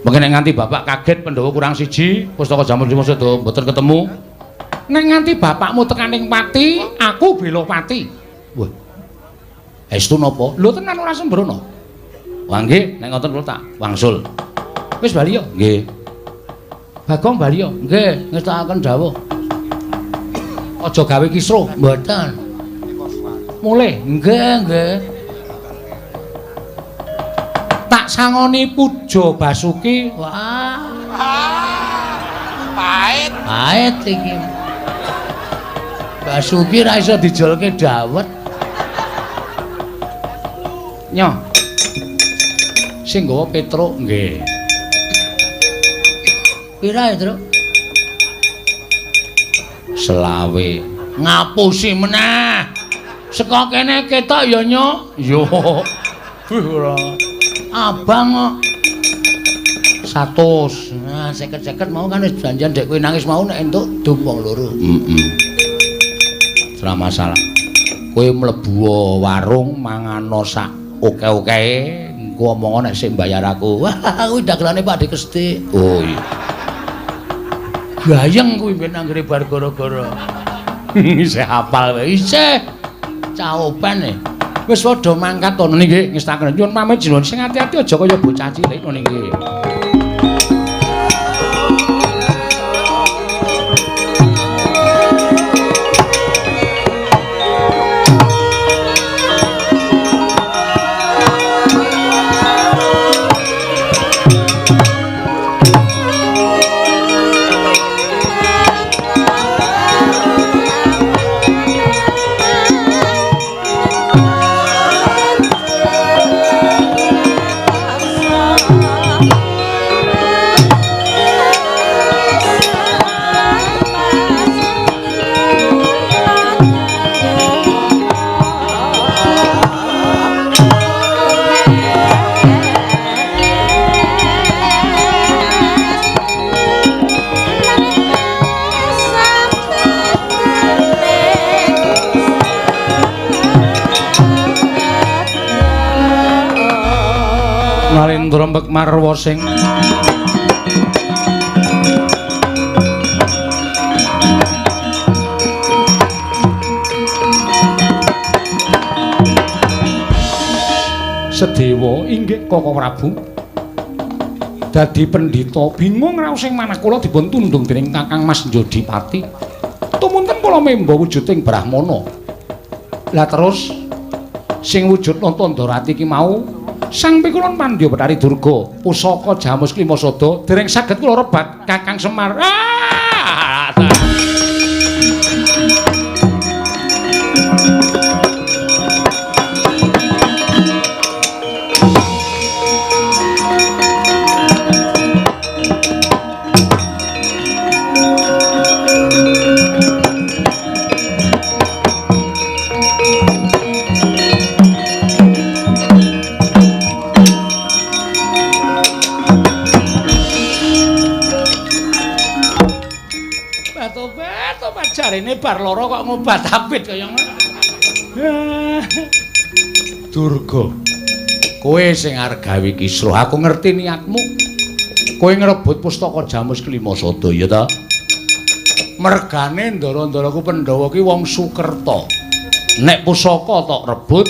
Mangke nek nganti bapak kaget Pandhawa kurang siji, pustaka Jamus Klima Sada mboten ketemu. Nek nganti bapakmu tekaning pati, aku bela pati. Wah. Estu napa? Lho tenan ora sembrono. Wah nggih, nek ngoten kula tak wangsul. Wis bali ya? Nggih. Bagong bali ya? Nggih, ngestakaken dawuh. Aja gawe kisruh, mboten. Mulih, nggih. Tak sangoni Puja Basuki. Wah. Pahit. Pahit iki. Basuki ra iso dijolke dawet. Nyoh. Sing nggawa Petruk nggih. Pira ya, Truk? 20. Ngapusi meneh. Saka kene ketok ya, Nyok. Yo. Ora. Abang kok. 100. Nah, 50-50 mau kan wis janjian dek kowe nangis mau nek entuk dum wong loro. Ora masalah. Kowe mlebu warung mangano sak oke-okehe, engko omong nek sik mbayar aku. Wah, kuwi dagelane Pak De Kesti. Oh iya. Gayeng kuwi ben anggere bar gara-gara. Isih hafal wae. Isih. Caopan wis padha mangkat to niki ngestaken. Nyuwun pamit jenengan sing ati-ati aja kaya bocah cilik niki. Narendra Mbek Marwa sing Sedewa inggih Kaka Prabu dadi pendhita bingung raos sing manah kula dipun tundung dening Kakang Mas Jodipati tumunten kula memba wujuding Brahmana lah terus sing wujud Nantandharati iki mau Sang Pikulun Pandya Betari Durga pusaka Jamus Klima Sada dereng saged kula rebat Kakang Semar. Jarene bar lara kok ngobat apit kaya ngono. Durga. Kowe sing arep gawe kisruh, aku ngerti niatmu. Kowe ngrebut pustaka Jamus Kelima Sadaya ta? Mergane ndara-ndaraku Pandhawa ki wong Sukerta. Nek pusaka tok rebut,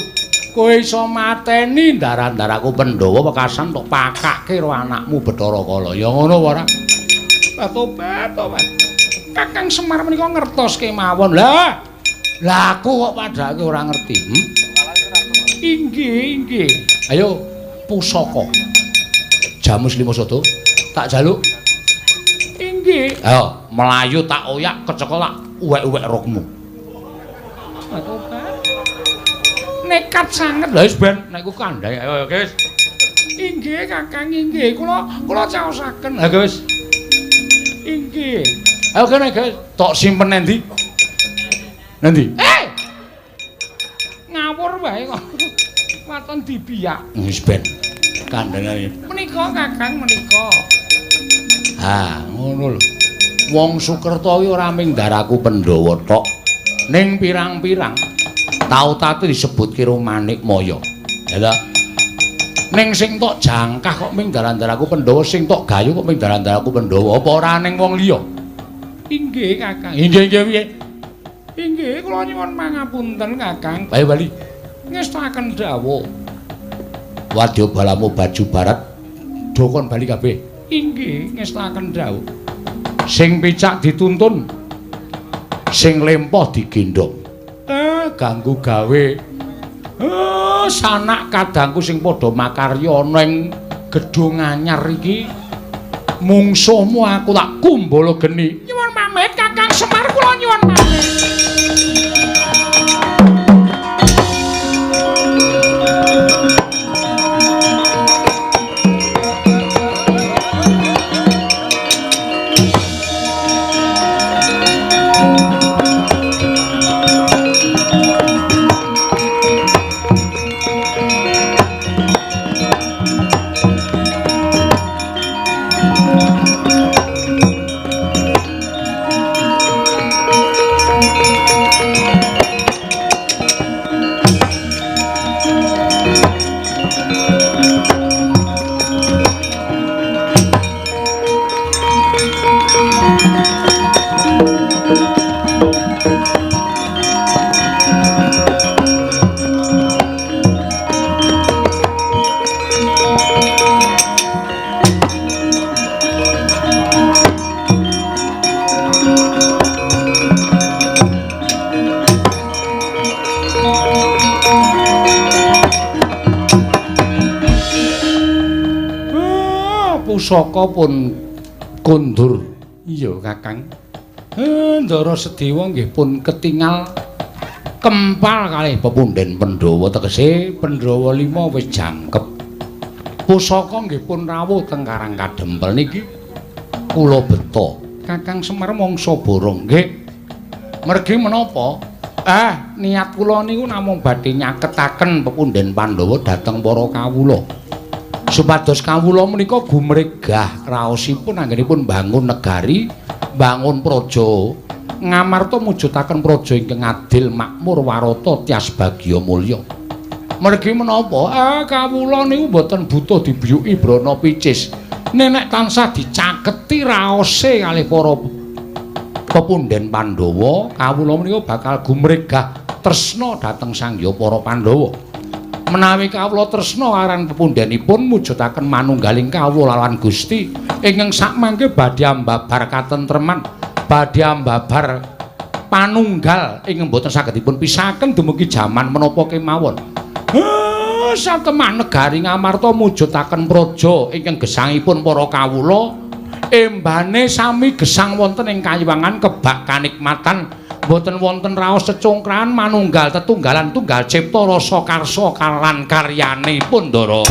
kowe iso mateni ndara-ndaraku Pandhawa wekasan tok pakake karo anakmu Bathara Kala. Ya ngono ora? Tobat. Kakang Semar menika ngertos kemawon. Lah aku kok padake ora ngerti. Inggih. Ayo pusaka Jamus Kelima Sadaya tak jaluk. Inggih. Ayo melayu tak oyak kecekel tak uwek-uwek rokmu. Nekat sanget lha wis ben nek ku kandhai. Ayo guys. Inggih Kakang inggih. Kula caosaken. Ha guys. Inggih. Ayo kene guys, tok simpen endi? Nendi? Ngawur wae kok. Waton dibiyak. Wis ben kandhane. Menika Kakang menika. Ha, ngono lho. Wong Sukerta kuwi ora ming ndaraku Pandhawa tok. Ning pirang-pirang tau-tatu disebut karo Manikmaya. Ya ta? Ning sing tok jangkah kok ming ndara-ndaraku Pandhawa, sing tok gayu kok ming ndara-ndaraku Pandhawa. Apa ora ning wong liya? Inggih, Kakang. Inggih piye? Inggih, kula nyuwun pangapunten, Kakang. Bae bali. Ngestaken dawuh. Wadya balamu baju barat dokon bali kabeh. Inggih, ngestaken dawuh. Sing picak dituntun, sing lempoh digendhong. Ganggu gawe. Sanak kadangku sing padha makarya ana ing gedung anyar iki. Mungsuhmu aku tak kumbala geni. Nyuwun pamit Kakang Semar, kula nyuwun pamit. Pusaka pun kondur. Iya, Kakang. Ndara Sedewa nggih pun ketingal kempal kalih pepundhen Pandhawa, tegese Pandhawa 5 wis jangkep. Pusaka nggih pun rawuh teng Karang Kadempel niki kula beta. Kakang Semar mangsa borong nggih. Mergi menapa? Niat kula niku namung badhe nyaketaken pepundhen Pandhawa dhateng para kawula. Supados kawula menika gumregah raosipun anggenipun bangun negari, bangun praja, ngamarta mujudaken praja ingkang adil, makmur, warata, tyas bagya mulya. Mergi menapa? Kawula niku boten butuh dibiyuki brana picis. Nenek tansah dicaketi raose kalih para pepundhen Pandhawa, kawula menika bakal gumregah tresna dhateng sangya para Pandhawa. Menawi kawula tresna aran pepundhenipun mujudaken manunggaling kawula lan Gusti ingkang sakmangke badhe ambabar katentreman, badhe ambabar panunggal ingkang boten saged dipun pisahaken dumugi jaman menapa kemawon. Satemah negari ngamarta mujudaken praja ingkang gesangipun para kawula embane sami gesang wonten ing kayiwangan kebak kanikmatan. Boten wonten raos cecongkrahan manunggal tetunggalan tunggal cipta rasa karsa lan karyanipun Ndara.